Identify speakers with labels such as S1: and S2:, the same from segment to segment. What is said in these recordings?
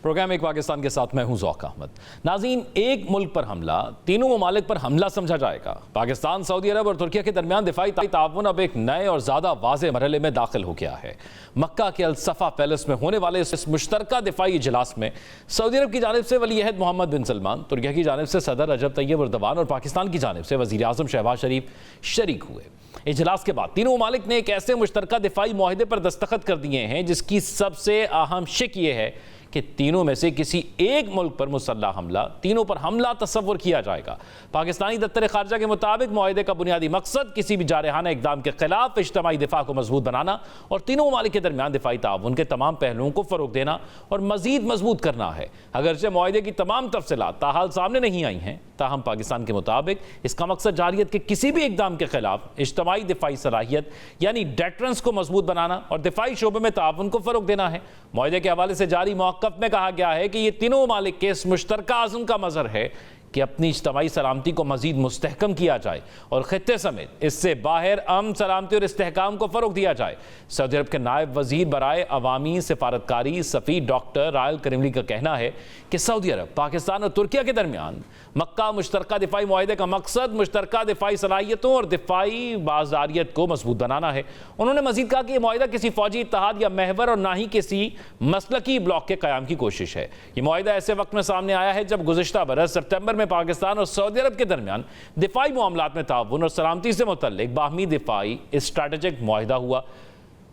S1: Programme एक पाकिस्तान के साथ मैं हूं ज़ौक अहमद। नाज़रीन, एक मुल्क पर हमला तीनों ममालिक पर हमला समझा जाएगा। पाकिस्तान, सऊदी अरब और तुर्की के दरमियान दिफाई ताउन अब एक नए और ज़्यादा वाज़ेह मरहले में दाखिल हो गया है। मक्का के अल सफ़ा पैलेस में होने वाले इस मुश्तरका दिफाई इजलास में सऊदी अरब की जानिब से वली अहद मोहम्मद बिन सलमान, तुर्की की जानिब से सदर रजब तैयब एर्दोगान और पाकिस्तान की जानिब से वज़ीर आज़म शहबाज शरीफ शरीक हुए। इजलास के बाद तीनों ममालिक ने एक ऐसे मुश्तरका दिफाई मुआहदे पर दस्तखत कर दिए हैं जिसकी सबसे अहम शिक ये है कि तीनों में से किसी एक मुल्क पर मुसल्लह हमला, तीनों पर हमला तस्वुर किया जाएगा। पाकिस्तानी दफ्तर खारजा के मुताबिक मुआहदे का बुनियादी मकसद किसी भी जारहाना इक़दाम के खिलाफ इज्तिमाई दिफा को मजबूत बनाना और तीनों ममालिक के दरमियान दिफाई ताउन के तमाम पहलुओं को फ़रोग देना और मज़ीद मजबूत करना है। अगरचे मुआहदे की तमाम तफसीलात ताहाल सामने नहीं आई हैं, ताहम पाकिस्तान के मुताबिक इसका मकसद जारियत के किसी भी इक़दाम के खिलाफ इज्तिमाई दिफाई सलाहियत यानी डेटरेंस को मजबूत बनाना और दिफाई शोबे में ताउन को फ़रोग देना है। मुआहदे के हवाले से जारी मौक़िफ़ में कहा गया है कि ये तीनों ममालिक के इस मुश्तरका आज़म का मज़हर है कि अपनी इज्तिमाई सलामती को मज़ीद मुस्तहकम किया जाए और ख़ित्ते समेत इससे बाहर अमन, सलामती और इस्तेहकाम को फ़रोग दिया जाए। सऊदी अरब के नायब वज़ीर बराए अवामी सिफारतकारी सफ़ी डॉक्टर रायल करीमली का कहना है कि सऊदी अरब, पाकिस्तान और तुर्की के दरमियान मक्का मुश्तरका दिफाई मुआहदे का मकसद मुश्तरका दिफाई सलाहियतों और दिफाई बाज़ारियत को मजबूत बनाना है। उन्होंने मज़ीद कहा कि यह मुआहदा किसी फ़ौजी इत्तेहाद या महवर और ना ही किसी मसलकी ब्लॉक के क़याम की कोशिश है। यह मुआहदा ऐसे वक्त में सामने आया है जब गुज़िश्ता बरस सितंबर में पाकिस्तान और सऊदी अरब के दरमियान दिफाई मामलात में ताउन और सलामती से मुतल्लिक बाहमी दिफाई स्ट्रैटेजिक मुआहदा हुआ,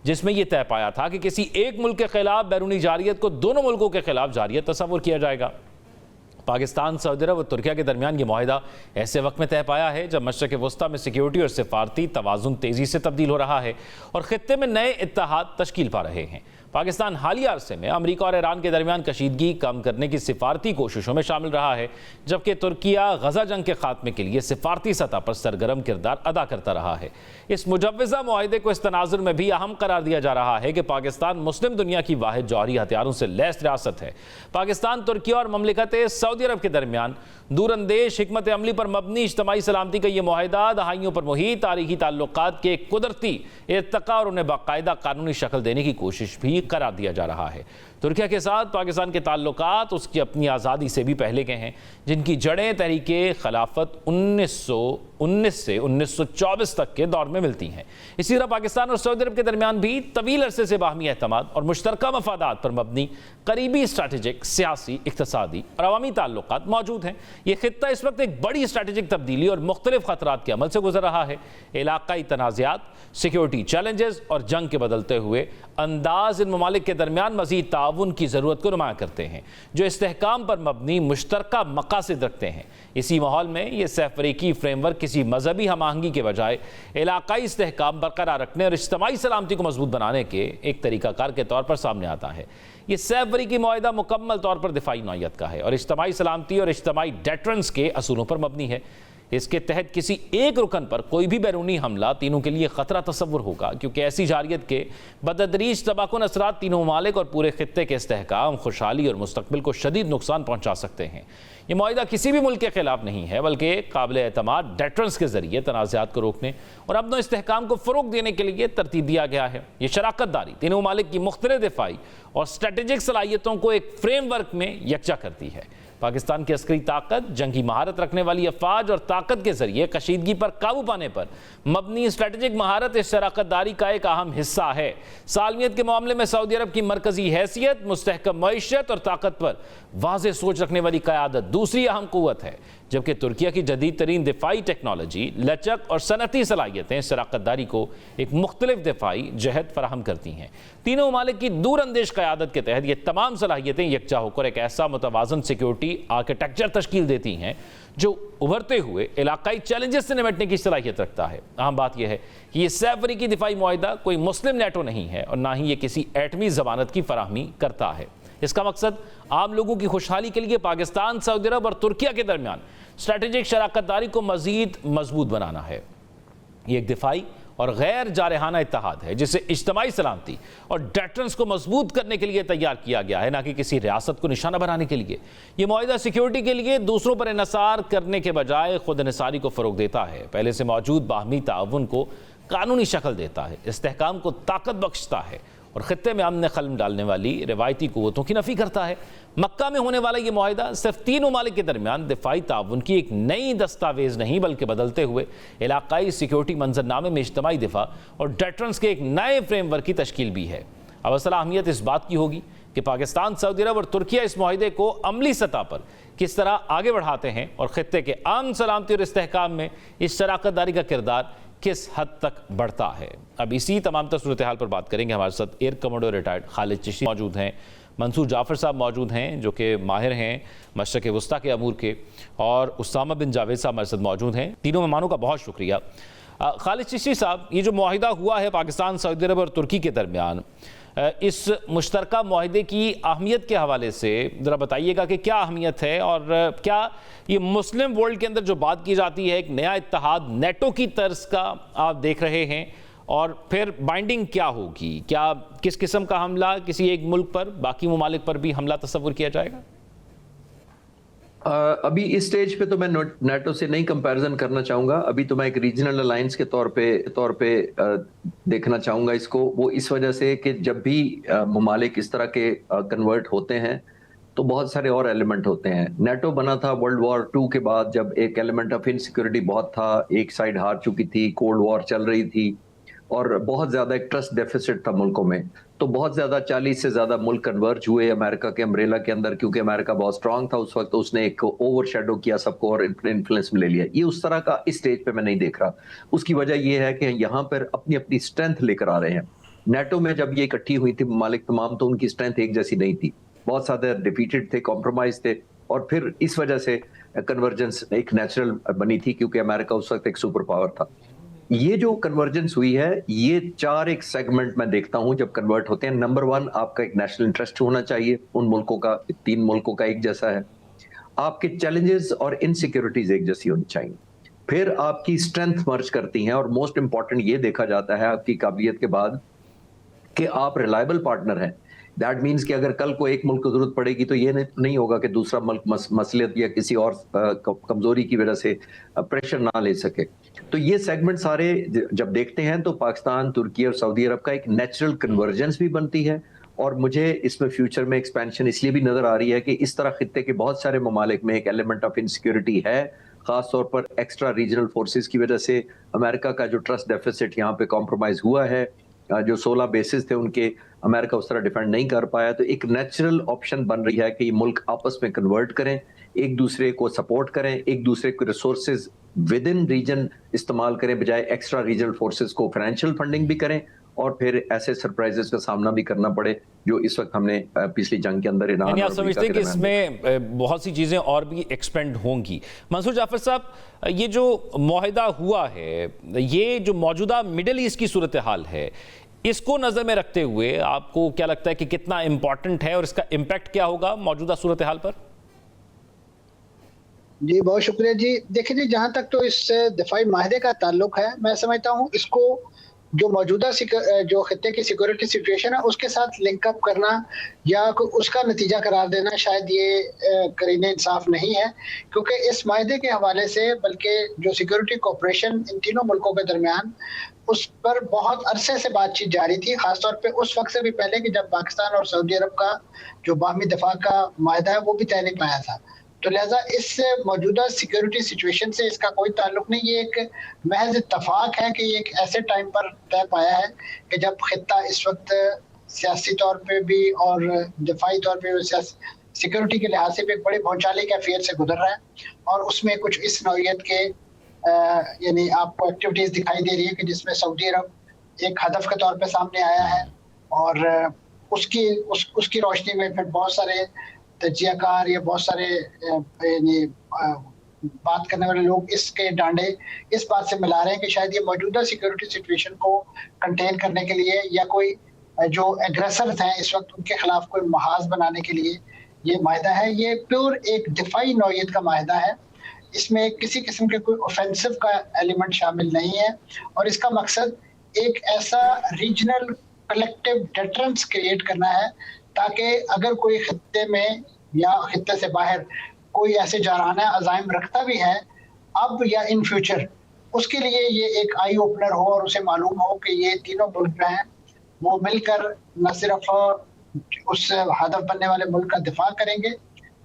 S1: जिसमें यह तय पाया था कि किसी एक मुल्क के खिलाफ बैरूनी जारियत को दोनों मुल्कों के खिलाफ जारियत तस्वुर किया जाएगा। पाकिस्तान, सऊदी अरब और तुर्की के दरमियान ये मुआहदा ऐसे वक्त में तय पाया है जब मशरक़ वस्ता में सिक्योरिटी और सिफारती तवाज़ुन तेज़ी से तब्दील हो रहा है और ख़ित्ते में नए इत्तेहाद तश्कील पा रहे हैं। पाकिस्तान हालिया अरसे में अमरीका और ईरान के दरमियान कशीदगी कम करने की सिफारती कोशिशों में शामिल रहा है, जबकि तुर्किया गजा जंग के खात्मे के लिए सिफारती सतह पर सरगर्म किरदार अदा करता रहा है। इस मुजव्वज़ा मुआहदे को इस तनाजुर में भी अहम करार दिया जा रहा है कि पाकिस्तान मुस्लिम दुनिया की वाहिद जौहरी हथियारों से लैस रियासत है। पाकिस्तान, तुर्की और ममलिकत सऊदी अरब के दरमियान दूरंदेश हिकमत अमली पर मबनी इज्तिमाई सलामती का यह मुआहदा दहाइयों पर मुहित तारीखी ताल्लुकात के कुदरती इर्तका और उन्हें बाकायदा कानूनी शक्ल देने की कोशिश भी करार दिया जा रहा है। तुर्की के साथ पाकिस्तान के ताल्लुकात उसकी अपनी आज़ादी से भी पहले के हैं, जिनकी जड़ें तहरीके खिलाफत 1919 से 1924 तक के दौर में मिलती हैं। इसी तरह पाकिस्तान और सऊदी अरब के दरमियान भी तवील अरसे से बाहमी एतमाद और मुश्तरका मफादात पर मबनी करीबी स्ट्रैटेजिक, सियासी, इक़्तिसादी और अवामी ताल्लुकात मौजूद हैं। यह खित्ता इस वक्त एक बड़ी स्ट्रैटेजिक तब्दीली और मुख्तलिफ खतरात के अमल से गुजर रहा है। इलाकाई तनाज़ात, सिक्योरिटी चैलेंजेस और जंग के बदलते हुए अंदाज इन ममालिक के दरमियान मज़ीद ताउन की ज़रूरत को नुमाया करते हैं, जो इस्तेहकाम पर मबनी मुश्तरका मकासद रखते हैं। इसी माहौल में यह सहफ़रीकी फ्रेमवर्क किसी मजहबी हम आहंगी के बजाय इलाकाई इस्तेहकाम बरकरार रखने और इज्तिमाई सलामती को मजबूत बनाने के एक तरीक़ाकार के तौर पर सामने आता है। यह सहफ़रीकी मुआहदा मुकम्मल तौर पर दिफाई नौइयत का है और इज्तिमाई सलामती और इज्तिमाई डेटरेंस के असूलों पर मबनी है। इसके तहत किसी एक रुकन पर कोई भी बैरूनी हमला तीनों के लिए ख़तरा तस्वुर होगा, क्योंकि ऐसी जारियत के बदतदरीज तबाकुन असरात तीनों ममालिक और पूरे खित्ते के इस्तेहकाम, खुशहाली और मुस्तकबिल को शदीद नुकसान पहुँचा सकते हैं। यह मुआहदा किसी भी मुल्क के खिलाफ नहीं है, बल्कि काबिल एतमाद डेटरेंस के ज़रिए तनाज़ात को रोकने और अमन इस्तेहकाम को फ़रोग देने के लिए तरतीब दिया गया है। यह शराकत दारी तीनों ममालिक की मुख्तलिफ दिफाई और स्ट्रेटेजिक सलाहियतों को एक फ्रेमवर्क में यकजा करती है। पाकिस्तान की अस्करी ताकत, जंगी महारत रखने वाली अफवाज और ताकत के जरिए कशीदगी पर काबू पाने पर मबनी स्ट्रेटेजिक महारत इस शराकत दारी का एक अहम हिस्सा है। सालमियत के मामले में सऊदी अरब की मरकजी हैसियत, मुस्तहकम मईशत और ताकत पर वाज़ेह सोच रखने वाली क़यादत दूसरी अहम क़ुव्वत है, जबकि तुर्की की जदीद तरीन दिफाई टेक्नोलॉजी, लचक और सनती सलाहियतें शराकत दारी को एक मुख्तलिफ दिफाई जहद फराहम करती हैं। तीनों ममालिक की दूरअंदेश क़यादत के तहत ये तमाम सलाहियतें यकजा होकर एक ऐसा मुतवाज़न सिक्योरिटी आर्किटेक्चर तश्कील देती हैं जो उभरते हुए इलाकाई चैलेंजेस से निपटने की सलाहियत रखता है। अहम बात यह है कि यह सहफ़रीकी दिफाई मुआहदा कोई मुस्लिम नेटो नहीं है और ना ही ये किसी एटमी ज़मानत की फराहमी करता है। इसका मकसद आम लोगों की खुशहाली के लिए पाकिस्तान, सऊदी अरब और तुर्की के दरमियान स्ट्रैटेजिक शराकत दारी को मज़ीद मजबूत बनाना है। ये एक दिफाई और गैर जारहाना इत्तेहाद है जिसे इज्तिमाई सलामती और डेटरेंस को मजबूत करने के लिए तैयार किया गया है, ना कि किसी रियासत को निशाना बनाने के लिए। यह मुआहदा सिक्योरिटी के लिए दूसरों पर इन्हिसार करने के बजाय खुद इन्हिसारी को फ़रोग देता है, पहले से मौजूद बाहमी ताउन को कानूनी शक्ल देता है, इस्तेहकाम को ताकत बख्शता है और ख़ित्ते में अमन क़लम डालने वाली रिवायती क़ुव्वतों की नफ़ी करता है। मक्का में होने वाला ये माहिदा सिर्फ तीन ममालिक के दरमियान दिफाई ताउन की एक नई दस्तावेज़ नहीं बल्कि बदलते हुए इलाक़ाई सिक्योरिटी मंजरनामे में इज्तिमाई दिफा और डेटरेंस के एक नए फ्रेमवर्क की तश्कील भी है। अब असल अहमियत इस बात की होगी कि पाकिस्तान, सऊदी अरब और तुर्किया इस माहिदे को अमली सतह पर किस तरह आगे बढ़ाते हैं और ख़ित्ते के अमन, सलामती और इस्तेहकाम में इस शराकतदारी का किरदार किस हद तक बढ़ता है। अब इसी तमाम सूरत हाल पर बात करेंगे। हमारे साथ air commando retired Khalid Chishti मौजूद हैं, मंसूर जाफ़र साहब मौजूद हैं जो कि माहिर हैं मशरक़ वस्ता के अमूर के, और उसामा बिन जावेद साहब हमारे साथ मौजूद हैं। तीनों मेहमानों का बहुत शुक्रिया। खालिद चिश्ती साहब, ये जो माहिदा हुआ है पाकिस्तान, सऊदी अरब और तुर्की के दरमियान, इस मुश्तरका माहिदे की अहमियत के हवाले से ज़रा बताइएगा कि क्या अहमियत है और क्या ये मुस्लिम वर्ल्ड के अंदर जो बात की जाती है एक नया इत्तेहाद नेटो की तर्ज का आप देख रहे हैं, और फिर बाइंडिंग क्या होगी? क्या किस किस्म का हमला किसी एक मुल्क पर बाकी ममालिक पर भी हमला तस्वुर किया जाएगा?
S2: अभी इस स्टेज पे तो मैं नेटो से नहीं कंपैरिजन करना चाहूंगा। अभी तो मैं एक रीजनल अलायंस के तौर पे देखना चाहूंगा इसको। वो इस वजह से कि जब भी ममालिक इस तरह के कन्वर्ट होते हैं तो बहुत सारे और एलिमेंट होते हैं। नेटो बना था वर्ल्ड वॉर 2 के बाद, जब एक एलिमेंट ऑफ इनसिक्योरिटी बहुत था, एक साइड हार चुकी थी, कोल्ड वॉर चल रही थी और बहुत ज्यादा एक ट्रस्ट डेफिसिट था मुल्कों में। तो बहुत ज्यादा 40 से ज्यादा मुल्क कन्वर्ज हुए अमेरिका के अम्ब्रेला के अंदर, क्योंकि अमेरिका बहुत स्ट्रांग था उस वक्त। उसने एक ओवरशैडो किया सबको और इन्फ्लुएंस में ले लिया। ये उस तरह का इस स्टेज पे मैं नहीं देख रहा। उसकी वजह ये है कि यहाँ पर अपनी अपनी स्ट्रेंथ लेकर आ रहे हैं। नेटो में जब ये इकट्ठी हुई थी ममालिक तमाम, तो उनकी स्ट्रेंथ एक जैसी नहीं थी। बहुत ज्यादा डिफीटेड थे, कॉम्प्रोमाइज थे, और फिर इस वजह से कन्वर्जेंस एक नेचुरल बनी थी, क्योंकि अमेरिका उस वक्त एक सुपर पावर था। ये जो कन्वर्जेंस हुई है, ये चार एक सेगमेंट में देखता हूं जब कन्वर्ट होते हैं। नंबर 1, आपका एक नेशनल इंटरेस्ट होना चाहिए उन मुल्कों का, 3 मुल्कों का एक जैसा है। आपके चैलेंजेस और इनसिक्योरिटीज एक जैसी होनी चाहिए। फिर आपकी स्ट्रेंथ मर्ज करती हैं, और मोस्ट इंपॉर्टेंट ये देखा जाता है आपकी काबिलियत के बाद कि आप रिलायबल पार्टनर हैं। दैट मीन्स कि अगर कल को एक मुल्क को जरूरत पड़ेगी तो ये नहीं होगा कि दूसरा मुल्क मसलियत या किसी और कमजोरी की वजह से प्रेशर ना ले सके। तो ये सेगमेंट सारे जब देखते हैं तो पाकिस्तान, तुर्की और सऊदी अरब का एक नेचुरल कन्वर्जेंस भी बनती है। और मुझे इसमें फ्यूचर में एक्सपेंशन इसलिए भी नजर आ रही है कि इस तरह खित्ते के बहुत सारे ममालिक में एक एलिमेंट ऑफ इनसिक्योरिटी है, खासतौर पर एक्स्ट्रा रीजनल फोर्सेस की वजह से। अमेरिका का जो ट्रस्ट डेफिसिट यहाँ पे कॉम्प्रोमाइज हुआ है, जो 16 बेसिस थे उनके, अमेरिका उस तरह डिफेंड नहीं कर पाया। तो एक नेचुरल ऑप्शन बन रही है कि ये मुल्क आपस में कन्वर्ट करें, एक दूसरे को सपोर्ट करें, एक दूसरे के रिसोर्सेज विद इन रीजन इस्तेमाल करें, बजाय एक्स्ट्रा रीजनल फोर्सेस को फाइनेंशियल फंडिंग भी करें, और फिर ऐसे सरप्राइजेस का सामना भी करना पड़े जो इस वक्त हमने पिछली जंग के अंदर ईरान।
S1: आप समझते हैं कि इसमें बहुत सी चीज़ें और भी एक्सपेंड होंगी? मंसूर जाफर साहब, ये जो माहिदा हुआ है, ये जो मौजूदा मिडल ईस्ट की सूरत हाल है, इसको नज़र में रखते हुए आपको क्या लगता है कि कितना इम्पोर्टेंट है और इसका इम्पैक्ट क्या होगा मौजूदा सूरत हाल पर?
S3: जी बहुत शुक्रिया जी। देखिए जी, जहाँ तक तो इस दिफाई माहिदे का ताल्लुक है, मैं समझता हूँ इसको जो मौजूदा जो खित्ते की सिक्योरिटी सिचुएशन है उसके साथ लिंकअप करना या उसका नतीजा करार देना शायद ये करीने इंसाफ नहीं है, क्योंकि इस माहिदे के हवाले से बल्कि जो सिक्योरिटी कोऑपरेशन इन तीनों मुल्कों के दरमियान, उस पर बहुत अरसे से बातचीत जारी थी। खासतौर पे उस वक्त से भी पहले कि जब पाकिस्तान और सऊदी अरब का जो बाहमी दफा का माहिदा है वो भी तय नहीं पाया था। तो लिहाजा इस मौजूदा सिक्योरिटी सिचुएशन से इसका कोई ताल्लुक नहीं। ये एक महज इत्तफाक है कि ये एक ऐसे टाइम पर तय पाया है कि जब खित्ता इस वक्त सियासी तौर पे भी और दिफाई तौर पे सिक्योरिटी के लिहाज से भी एक बड़ी भौचाली कैफियत से गुजर रहा है, और उसमें कुछ इस नौइयत के यानी आपको एक्टिविटीज दिखाई दे रही है कि जिसमें सऊदी अरब एक हदफ के तौर पे सामने आया है, और उसकी रोशनी में फिर बहुत सारे तजियाकार या बहुत सारे बात करने वाले लोग इसके डांडे इस बात से मिला रहे हैं कि शायद ये मौजूदा सिक्योरिटी सिचुएशन को कंटेन करने के लिए या कोई जो एग्रेसर्स हैं इस वक्त उनके खिलाफ कोई महाज बनाने के लिए ये माहिदा है। ये प्योर एक दिफाई नौइयत का माहिदा है, इसमें किसी किस्म के कोई ऑफेंसिव का एलिमेंट शामिल नहीं है, और इसका मकसद एक ऐसा रीजनल कलेक्टिव डेटरेंस क्रिएट करना है ताकि अगर कोई खित्ते में या खित्ते से बाहर कोई ऐसे जाराना अज़ाइम रखता भी है अब या इन फ्यूचर, उसके लिए ये एक आई ओपनर हो और उसे मालूम हो कि ये तीनों मुल्क हैं वो मिलकर न सिर्फ उस हदफ बनने वाले मुल्क का दिफा करेंगे,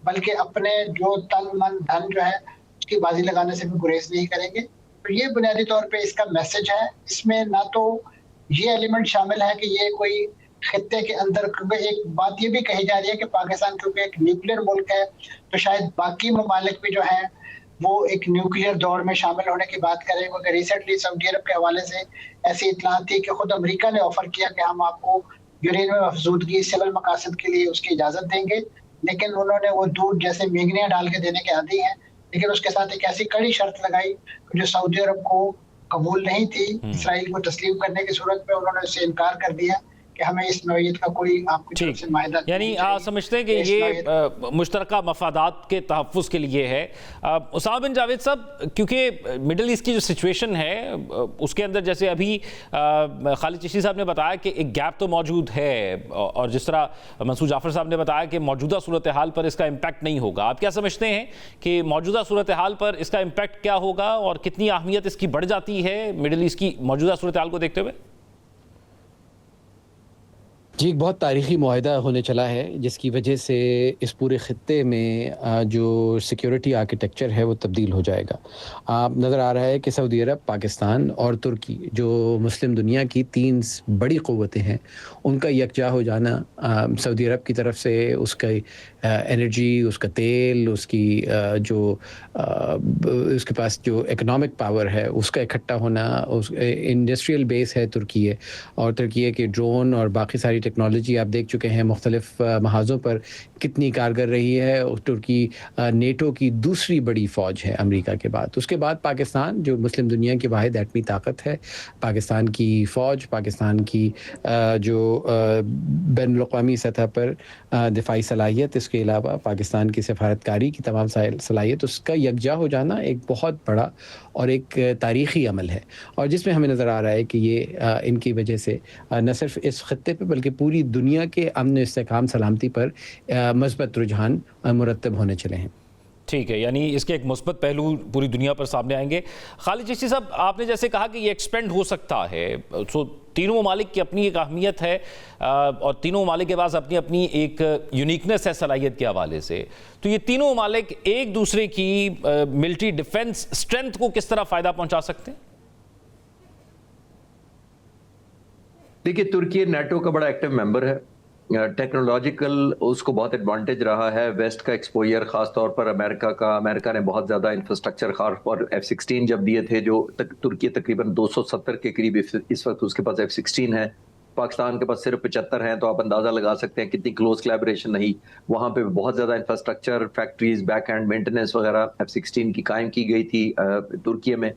S3: बल्कि अपने जो तन मन धन जो है उसकी बाजी लगाने से भी गुरेज नहीं करेंगे। तो ये बुनियादी तौर पे इसका मैसेज है। इसमें ना तो ये एलिमेंट शामिल है कि ये कोई खित्ते के अंदर, क्योंकि एक बात ये भी कही जा रही है कि पाकिस्तान क्योंकि एक न्यूक्लियर मुल्क है तो शायद बाकी ममालिक भी जो है वो एक न्यूक्लियर दौर में शामिल होने की बात करें, क्योंकि रिसेंटली सऊदी अरब के हवाले से ऐसी इतलात थी कि खुद अमेरिका ने ऑफर किया कि हम आपको यूरेनियम अफजूदगी सिविल मकासद के लिए उसकी इजाजत देंगे, लेकिन उन्होंने वो दूध जैसे मेगनियाँ डाल के देने के आदी हैं, लेकिन उसके साथ एक ऐसी कड़ी शर्त लगाई जो सऊदी अरब को कबूल नहीं थी। इसराइल को तस्लीम करने की सूरत में उन्होंने उससे इनकार कर दिया कि हमें इस नौयत का कोई आपकी तरफ से माहिदा,
S1: यानी आप समझते हैं कि ये मुश्तरका मफादात के तहफ़्फ़ुज़ के लिए है। उसामा बिन जावेद साहब, क्योंकि मिडल ईस्ट की जो सिचुएशन है उसके अंदर जैसे अभी खालिद चिश्ती साहब ने बताया कि एक गैप तो मौजूद है, और जिस तरह मंसूर जाफ़र साहब ने बताया कि मौजूदा सूरत हाल पर इसका इम्पैक्ट नहीं होगा, आप क्या समझते हैं कि मौजूदा सूरत हाल पर इसका इम्पैक्ट क्या होगा और कितनी अहमियत इसकी बढ़ जाती है मिडल ईस्ट की मौजूदा सूरत हाल को देखते हुए?
S4: जी, एक बहुत तारीख़ी मुआहिदा होने चला है जिसकी वजह से इस पूरे ख़ित्ते में जो सिक्योरिटी आर्किटेक्चर है वो तब्दील हो जाएगा। नज़र आ रहा है कि सऊदी अरब, पाकिस्तान और तुर्की जो मुस्लिम दुनिया की 3 बड़ी क़ुव्वतें हैं, उनका यकजा हो जाना, सऊदी अरब की तरफ से उसका एनर्जी, उसका तेल, उसकी जो उसके पास जो इकनॉमिक पावर है उसका इकट्ठा होना, उस इंडस्ट्रियल बेस है तुर्की है, और तुर्की के ड्रोन और बाकी सारी टेक्नोलॉजी आप देख चुके हैं मुख्तलिफ महाज़ों पर कितनी कारगर रही है। तुर्की नेटो की दूसरी बड़ी फ़ौज है अमेरिका के बाद। उसके बाद पाकिस्तान जो मुस्लिम दुनिया की वाहिद एटमी ताकत है, पाकिस्तान की फ़ौज, पाकिस्तान की जो बैनुल-अक़वामी सतह पर दिफाई सलाहियत, इसके अलावा पाकिस्तान की सफारतकारी की तमाम सलाहियत, उसका यकजा हो जाना एक बहुत बड़ा और एक तारीख़ी अमल है, और जिसमें हमें नज़र आ रहा है कि ये इनकी वजह से न सिर्फ इस ख़ित्ते पर बल्कि पूरी दुनिया के अमन, इस्तेहकाम, सलामती पर मस्बत रुझान मुरतब होने चले हैं।
S1: ठीक है, यानी इसके एक मुस्बत पहलू पूरी दुनिया पर सामने आएंगे। खालिद चिश्ती साहब, आपने जैसे कहा कि ये एक्सपेंड हो सकता है, सो तीनों ममालिक की अपनी एक अहमियत है और तीनों ममालिक के पास अपनी अपनी एक यूनिकनेस है सलाहियत के हवाले से, तो ये तीनों ममालिक एक दूसरे की मिलिट्री डिफेंस स्ट्रेंथ को किस तरह फ़ायदा पहुंचा सकते हैं?
S2: देखिए, तुर्की नेटो का बड़ा एक्टिव मेंबर है, टेक्नोलॉजिकल उसको बहुत एडवांटेज रहा है, वेस्ट का एक्सपोजर खास तौर पर अमेरिका ने बहुत ज़्यादा इंफ्रास्ट्रक्चर खास और F-16 जब दिए थे, जो तुर्की तकरीबन 270 के करीब इस वक्त उसके पास F-16 है, पाकिस्तान के पास सिर्फ 75 हैं, तो आप अंदाज़ा लगा सकते हैं कितनी क्लोज कोलैबोरेशन रही। वहाँ पे बहुत ज़्यादा infrastructure, factories, back and maintenance वगैरह F-16 की कायम की गई थी तुर्की में।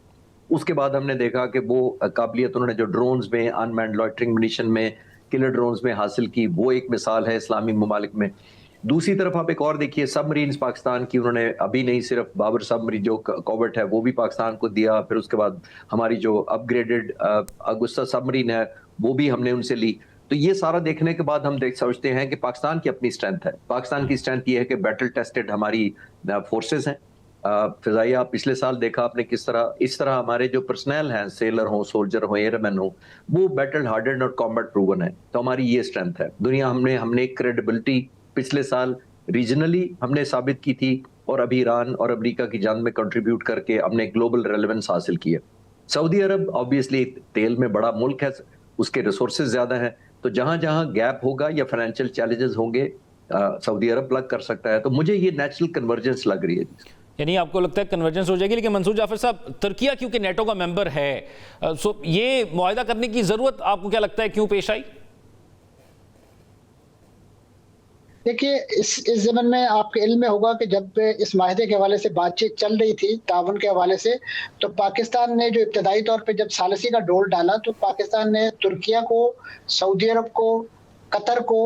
S2: उसके बाद हमने देखा कि वो काबिलियत उन्होंने जो ड्रोन्स में, अनमैन्ड लॉयटरिंग मिशन में, किलर ड्रोन्स में हासिल की, वो एक मिसाल है इस्लामी ममालिक में। दूसरी तरफ आप एक और देखिए, सबमरीन्स पाकिस्तान की उन्होंने अभी नहीं, सिर्फ बाबर सबमरीन जो कॉवर्ट है वो भी पाकिस्तान को दिया, फिर उसके बाद हमारी जो अपग्रेडेड अगुस्ता सबमरीन है वो भी हमने उनसे ली। तो ये सारा देखने के बाद हम समझते हैं कि पाकिस्तान की अपनी स्ट्रेंथ है। पाकिस्तान की स्ट्रेंथ ये है कि बैटल टेस्टेड हमारी फोर्सेस हैं। फिजाइया पिछले साल देखा आपने किस तरह, इस तरह हमारे जो पर्सनल हैं, सेलर हो, सोल्जर हो, एयरमैन हो, वो बैटल हार्डेंड और कॉम्बैट प्रूवन है। तो हमारी ये स्ट्रेंथ है। दुनिया हमने क्रेडिबिलिटी पिछले साल रीजनली हमने साबित की थी, और अभी ईरान और अमेरिका की जंग में कंट्रीब्यूट करके हमने ग्लोबल रेलेवेंस हासिल की है। सऊदी अरब ऑब्वियसली तेल में बड़ा मुल्क है, उसके रिसोर्सेज ज्यादा हैं, तो जहां जहां गैप होगा या फाइनेंशियल चैलेंजेस होंगे सऊदी अरब प्लग कर सकता है। तो मुझे ये नेचुरल कन्वर्जेंस लग रही है।
S1: यानी आपको लगता है कन्वर्जेंस हो जाएगी। लेकिन मंसूर जाफर साहब, तुर्किया क्योंकि नेटो का मेंबर है, सो ये मुआहिदा करने की जरूरत आपको क्या लगता है क्यों पेश आई?
S3: देखिए, इस ज़मन में आपके इल्म में होगा कि जब इस माहिदे के हवाले से बातचीत चल रही थी ताउन के हवाले से, तो पाकिस्तान ने जो इब्तदाई तौर पे जब सालिसी का डोल डाला, तो पाकिस्तान ने तुर्किया को, सऊदी अरब को, कतर को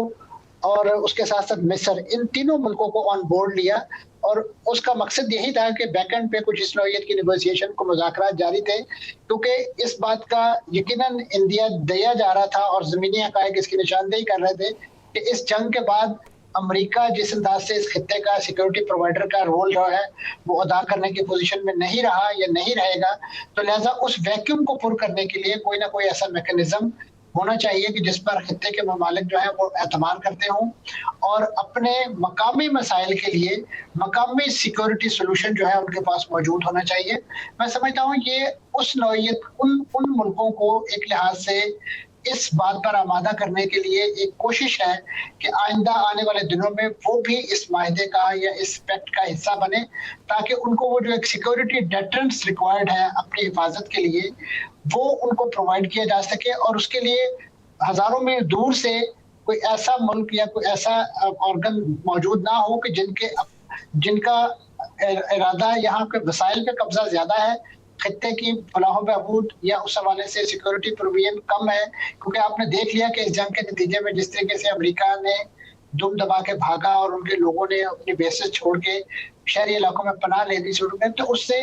S3: और उसके साथ साथ मिस्र, इन तीनों मुल्कों को ऑन बोर्ड लिया, और उसका मकसद यही था कि बैकएंड पे कुछ इस नौयत की नेगोशिएशन को मुज़ाकरात जारी थे, क्योंकि इस बात का यकीनन इंदिया दिया जा रहा था और ज़मीनी हक़ाइक़ इसकी निशानदेही कर रहे थे कि इस जंग के बाद अमेरिका जिस अंदाज से इस खित्ते का सिक्योरिटी प्रोवाइडर का रोल जो है वो अदा करने की पोजीशन में नहीं रहा या नहीं रहेगा, तो लिहाजा उस वैक्यूम को पुर करने के लिए कोई ना कोई ऐसा मैकेनिज्म होना चाहिए कि जिस पर खित्ते के ममालिक जो है वो एतमाद करते हों और अपने मकामी मसाइल के लिए मकामी सिक्योरिटी सोल्यूशन जो है उनके पास मौजूद होना चाहिए। मैं समझता हूँ ये उस नौइयत उन मुल्कों को एक लिहाज से इस बात पर आमादा करने के लिए एक कोशिश है कि आइंदा आने वाले दिनों में वो भी इस माहदे का या इस पैक्ट का हिस्सा बने, ताकि उनको वो जो एक सिक्योरिटी डेटरेंस रिक्वायर्ड है अपनी हिफाजत के लिए वो उनको प्रोवाइड किया जा सके। और उसके लिए हजारों मील दूर से कोई ऐसा मुल्क या कोई ऐसा ऑर्गन मौजूद ना हो कि जिनका इरादा यहाँ के वसाइल पे कब्जा ज्यादा है, खित्ते की फलाह बहबूद या उस हवाले से सिक्योरिटी प्रोविजन कम है। क्योंकि आपने देख लिया कि इस जंग के नतीजे में जिस तरीके से अमेरिका ने दुम दबा के भागा और उनके लोगों ने अपनी बेसेस छोड़ के शहरी इलाकों में पनाह लेनी शुरू कर, तो उससे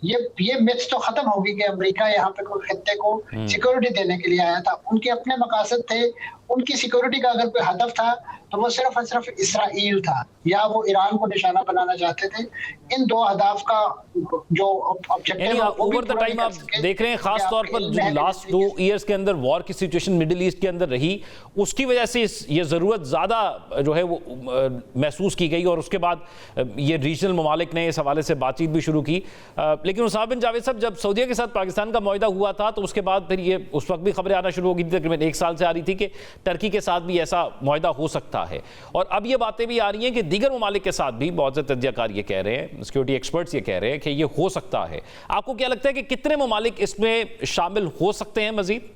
S3: ये मिथ तो खत्म होगी कि अमेरिका यहाँ पे कोई खित्ते को सिक्योरिटी देने के लिए आया था। उनके अपने मकासद थे, उनकी सिक्योरिटी का अगर कोई हदफ था तो वो सिर्फ और सिर्फ इसराइल था या वो ईरान को निशाना बनाना चाहते थे। इन दो अहदाफ का जो ऑब्जेक्टिव
S1: ओवर द टाइम आप देख रहे हैं, खास तौर पर जो लास्ट 2 इयर्स के अंदर वॉर की सिचुएशन मिडिल ईस्ट के अंदर रही, उसकी वजह से ये जरूरत ज्यादा जो है वो महसूस की गई और उसके बाद ये रीजनल ममालिक ने इस हवाले से बातचीत भी शुरू की। लेकिन उसामा बिन जावेद साहब, जब सऊदीया के साथ पाकिस्तान का मुआहदा हुआ था तो उसके बाद फिर ये उस वक्त भी खबरें आना शुरू हो गई थी, तकरीबन 1 साल से आ रही थी कि टर्की के साथ भी ऐसा मुआहदा हो सकता है। और अब ये बातें भी आ रही हैं कि दीगर ममालिक के साथ भी बहुत से तज्जियाकार ये कह रहे हैं, सिक्योरिटी एक्सपर्ट्स ये कह रहे हैं कि ये हो सकता है। आपको क्या लगता है कि कितने ममालिक इसमें शामिल हो सकते हैं मजीद?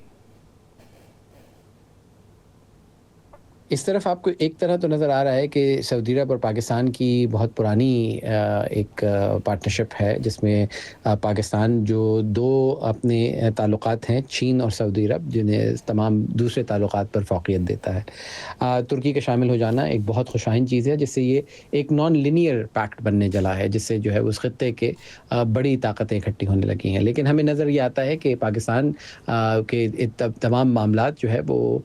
S4: इस तरफ आपको एक तरह तो नज़र आ रहा है कि सऊदी अरब और पाकिस्तान की बहुत पुरानी एक पार्टनरशिप है, जिसमें पाकिस्तान जो 2 अपने ताल्लुकात हैं चीन और सऊदी अरब, जिन्हें तमाम दूसरे ताल्लुकात पर फ़ौक़ियत देता है। तुर्की का शामिल हो जाना एक बहुत खुशाइन चीज़ है, जिससे ये एक नॉन लीनियर पैक्ट बनने चला है, जिससे जो है उस ख़ित्ते के बड़ी ताकतें इकट्ठी होने लगी हैं। लेकिन हमें नज़र ये आता है कि पाकिस्तान के तमाम मामलात जो है वो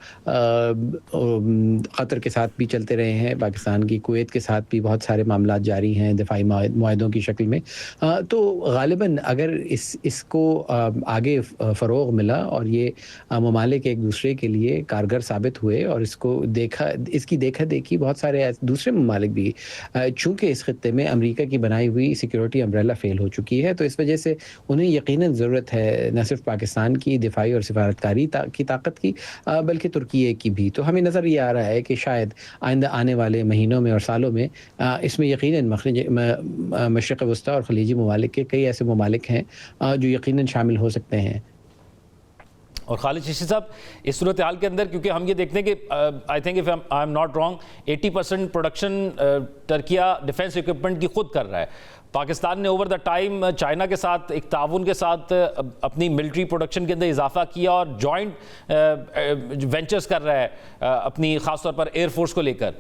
S4: क़तर के साथ भी चलते रहे हैं, पाकिस्तान की कुवैत के साथ भी बहुत सारे मामलात जारी हैं दिफाई मुआहदों की शक्ल में। तो ग़ालिबन अगर इसको आगे फ़रोग़ मिला और ये ममालिक एक दूसरे के लिए कारगर साबित हुए और इसकी देखा देखी बहुत सारे दूसरे ममालिक भी, चूँकि इस ख़ित्ते में अमेरिका की बनाई हुई सिक्योरिटी अम्ब्रेला फ़ेल हो चुकी है, तो इस वजह से उन्हें यकीनन ज़रूरत है न सिर्फ पाकिस्तान की दिफाई और सिफारतकारी की ताकत की, बल्कि तुर्की की भी। तो हमें नज़र ये आ रहा है कि शायद आइंदा आने वाले महीनों में और सालों में इसमें यकीनन मशरिक़ वस्ता और खलीजी ममालिक के कई ऐसे ममालिक हैं जो यकीनन शामिल हो सकते हैं।
S1: और खालिद चिश्ती साहब, इस सूरत हाल के अंदर क्योंकि हम ये देखते हैं कि I think if I am not wrong 80% production Türkiye defence equipment की खुद कर रहा है। पाकिस्तान ने ओवर द टाइम चाइना के साथ एक ताउन के साथ अपनी मिलिट्री प्रोडक्शन के अंदर इजाफा किया और जॉइंट वेंचर्स कर रहा है अपनी ख़ास तौर पर एयरफोर्स को लेकर।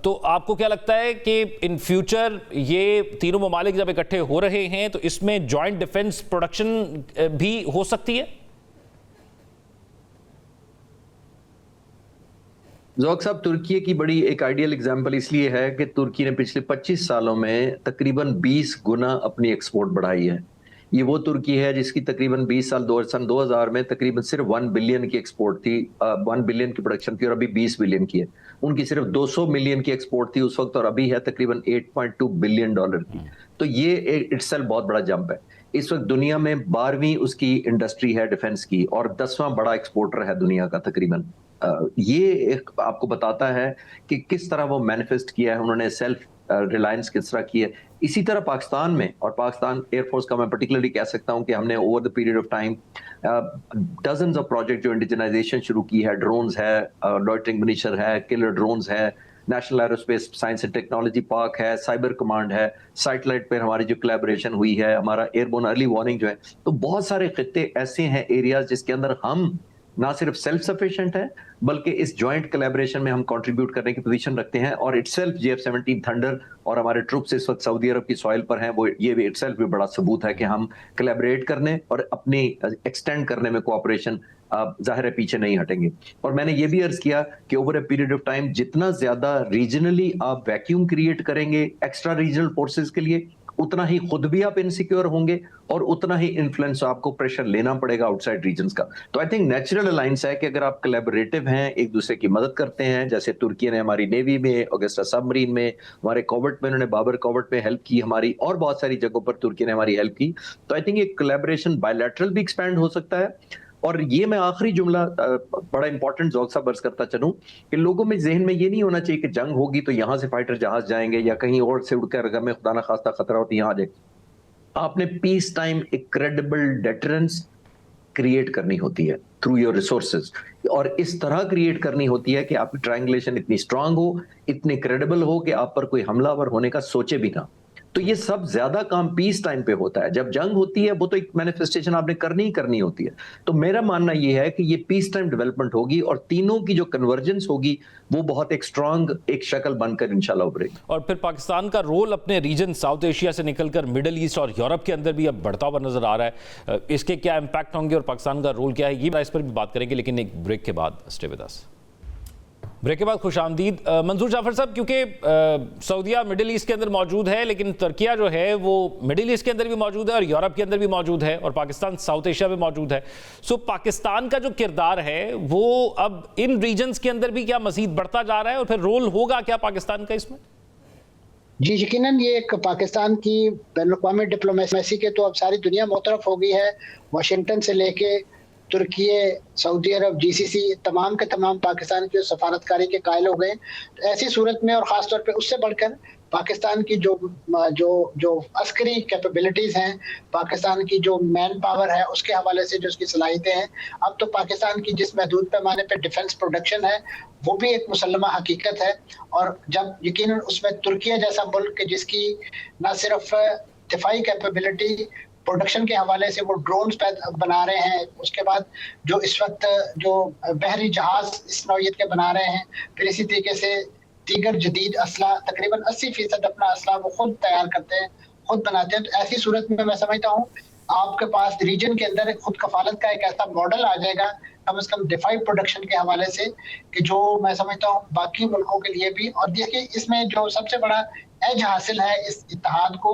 S1: तो आपको क्या लगता है कि इन फ्यूचर ये तीनों ममालिक जब इकट्ठे हो रहे हैं तो इसमें जॉइंट डिफेंस प्रोडक्शन भी हो सकती है?
S2: ज़ौक साहब, तुर्की की बड़ी एक आइडियल एग्जांपल इसलिए है कि तुर्की ने पिछले 25 सालों में तकरीबन 20 गुना अपनी एक्सपोर्ट बढ़ाई है। ये वो तुर्की है जिसकी तकरीबन 20 साल सन 2000 में तकरीबन सिर्फ 1 बिलियन की एक्सपोर्ट थी, 1 बिलियन की प्रोडक्शन थी और अभी 20 बिलियन की है। उनकी सिर्फ 200 मिलियन की एक्सपोर्ट थी उस वक्त और अभी है तकरीबन $8.2 बिलियन की। तो ये इटसेल्फ बहुत बड़ा जंप है। इस वक्त दुनिया में 12वीं उसकी इंडस्ट्री है डिफेंस की और 10वां बड़ा एक्सपोर्टर है दुनिया का तकरीबन। ये एक आपको बताता है कि किस तरह वो मैनिफेस्ट किया है उन्होंने, सेल्फ रिलायंस किस तरह की है। इसी तरह पाकिस्तान में, और पाकिस्तान एयरफोर्स का मैं पर्टिकुलरली कह सकता हूं कि हमने over the period of time dozens of project जो इंडिजनाइजेशन शुरू की है, ड्रोन्स है, लॉइटरिंग म्यूनिशन है, किलर ड्रोन्स है, national aerospace science and technology park है, साइबर कमांड है, सैटेलाइट पर हमारी जो कोलैबोरेशन हुई है, हमारा एयरबोर्न अर्ली वार्निंग जो है। तो बहुत सारे खित्ते ऐसे हैं, एरियाज जिसके अंदर हम ना सिर्फ सेल्फ सफिशिएंट है बल्कि इस जॉइंट कोलैबोरेशन में हम कंट्रीब्यूट करने की पोजीशन रखते हैं। और इटसेल्फ JF-17 थंडर और हमारे ट्रूप्स इस वक्त सऊदी अरब की सॉइल पर हैं, वो ये भी इटसेल्फ भी बड़ा सबूत है कि हम कोलैबोरेट करने और अपनी एक्सटेंड करने में कोऑपरेशन जाहिर है पीछे नहीं हटेंगे। और मैंने ये भी अर्ज किया कि over a period of time जितना ज्यादा रीजनली आप वैक्यूम क्रिएट करेंगे एक्स्ट्रा रीजनल फोर्सेस के लिए, उतना ही खुद भी आप इनसिक्योर होंगे और उतना ही इन्फ्लुएंस आपको प्रेशर लेना पड़ेगा आउटसाइड रीजन्स का। तो आई थिंक नेचुरल अलायंस है कि अगर आप कोलैबोरेटिव हैं, एक दूसरे की मदद करते हैं, जैसे तुर्की ने हमारी नेवी में, ऑगस्टा सबमरीन में, हमारे कॉवर्ट में, उन्होंने बाबर कॉवर्ट में हेल्प की हमारी, और बहुत सारी जगहों पर तुर्की ने हमारी हेल्प की। तो आई थिंक एक कोलैबोरेशन बायलैटरल भी एक्सपैंड हो सकता है। और ये मैं आखिरी जुमला बड़ा इंपॉर्टेंट ज़ौक़ सा बर्स करता चलूं कि लोगों में जहन में ये नहीं होना चाहिए कि जंग होगी तो यहां से फाइटर जहाज जाएंगे या कहीं और से उड़कर अगर हमें खुदा ना खास्ता खतरा हो तो यहां आ जाए। आपने पीस टाइम एक क्रेडिबल डेटरेंस क्रिएट करनी होती है थ्रू योर रिसोर्सेज, और इस तरह क्रिएट करनी होती है कि आपकी ट्रायंगुलेशन इतनी स्ट्रांग हो, इतनी क्रेडिबल हो कि आप पर कोई हमलावर होने का सोचे भी ना। तो ये सब ज्यादा काम पीस टाइम पे होता है। जब जंग होती है वो तो एक मैनिफेस्टेशन आपने करनी ही करनी होती है। तो मेरा मानना ये है कि ये पीस टाइम डेवलपमेंट होगी और तीनों की जो कन्वर्जेंस होगी वो बहुत एक स्ट्रांग एक शक्ल बनकर इंशाल्लाह उभरेगी।
S1: और फिर पाकिस्तान का रोल अपने रीजन साउथ एशिया से निकलकर मिडिल ईस्ट और यूरोप के अंदर भी अब बढ़ता हुआ नजर आ रहा है। इसके क्या इम्पैक्ट होंगे और पाकिस्तान का रोल क्या है, ये इस पर भी बात करेंगे, लेकिन एक ब्रेक के बाद। Stay with us. ब्रेक के बाद खुशामदीद मंजूर जाफर साहब, क्योंकि सऊदीया मिडिल ईस्ट के अंदर मौजूद है, लेकिन तुर्किया जो है वो मिडिल ईस्ट के अंदर भी मौजूद है और यूरोप के अंदर भी मौजूद है, और पाकिस्तान साउथ एशिया में मौजूद है। सो पाकिस्तान का जो किरदार है वो अब इन रीजन्स के अंदर भी क्या मजीद बढ़ता जा रहा है, और फिर रोल होगा क्या पाकिस्तान का इसमें?
S3: जी यकीनन ये एक पाकिस्तान की बैनुल-अक़वामी डिप्लोमेसी के तो अब सारी दुनिया मुतरफ हो गई है। वाशिंगटन से लेके तुर्की, सऊदी अरब, जीसीसी, तमाम के तमाम पाकिस्तान की सफारतकारी के कायल हो गए। तो ऐसी सूरत में और ख़ास तौर पे उससे बढ़कर पाकिस्तान की जो अस्करी कैपेबिलिटीज़ हैं, पाकिस्तान की जो मैन पावर है, उसके हवाले से जो उसकी सलाहियतें हैं, अब तो पाकिस्तान की जिस महदूद पैमाने पे डिफेंस प्रोडक्शन है वो भी एक मुसल्लमा हकीकत है। और जब यकीनन उसमें तुर्की जैसा मुल्क जिसकी न सिर्फ दिफाई कैपेबिलिटी प्रोडक्शन के हवाले से वो ड्रोन्स बना रहे हैं, उसके बाद जो इस वक्त जो बहरी जहाज इस नौयत के बना रहे हैं, फिर इसी तरीके से दीगर जदीद असला, तकरीबन 80% अपना असला वो खुद तैयार करते हैं, खुद बनाते हैं। तो ऐसी सूरत में मैं समझता हूँ आपके पास रीजन के अंदर खुद कफालत का एक ऐसा मॉडल आ जाएगा कम से कम डिफाई प्रोडक्शन के हवाले से, कि जो मैं समझता हूँ बाकी मुल्कों के लिए भी। और देखिए इसमें जो सबसे बड़ा एज हासिल है इस इत्तेहाद को,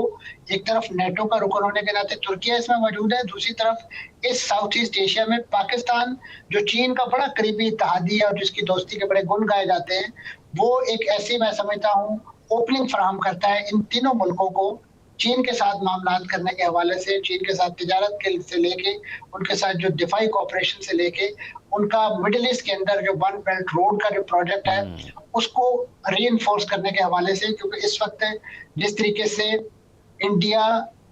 S3: एक तरफ नेटो का रुकन होने के नाते तुर्की इसमें मौजूद है, दूसरी तरफ इस साउथ ईस्ट एशिया में पाकिस्तान जो चीन का बड़ा करीबी इत्तेहादी है और जिसकी दोस्ती के बड़े गुण गाए जाते हैं, वो एक ऐसी मैं समझता हूँ ओपनिंग फराहम करता है इन तीनों मुल्कों को चीन के साथ मामलात करने के हवाले से, चीन के साथ तिजारत के से लेके, उनके साथ जो दिफाई कोऑपरेशन से लेके, उनका मिडिल ईस्ट के अंदर जो वन बेल्ट रोड का जो प्रोजेक्ट है उसको रीइंफोर्स करने के हवाले से। क्योंकि इस वक्त जिस तरीके से India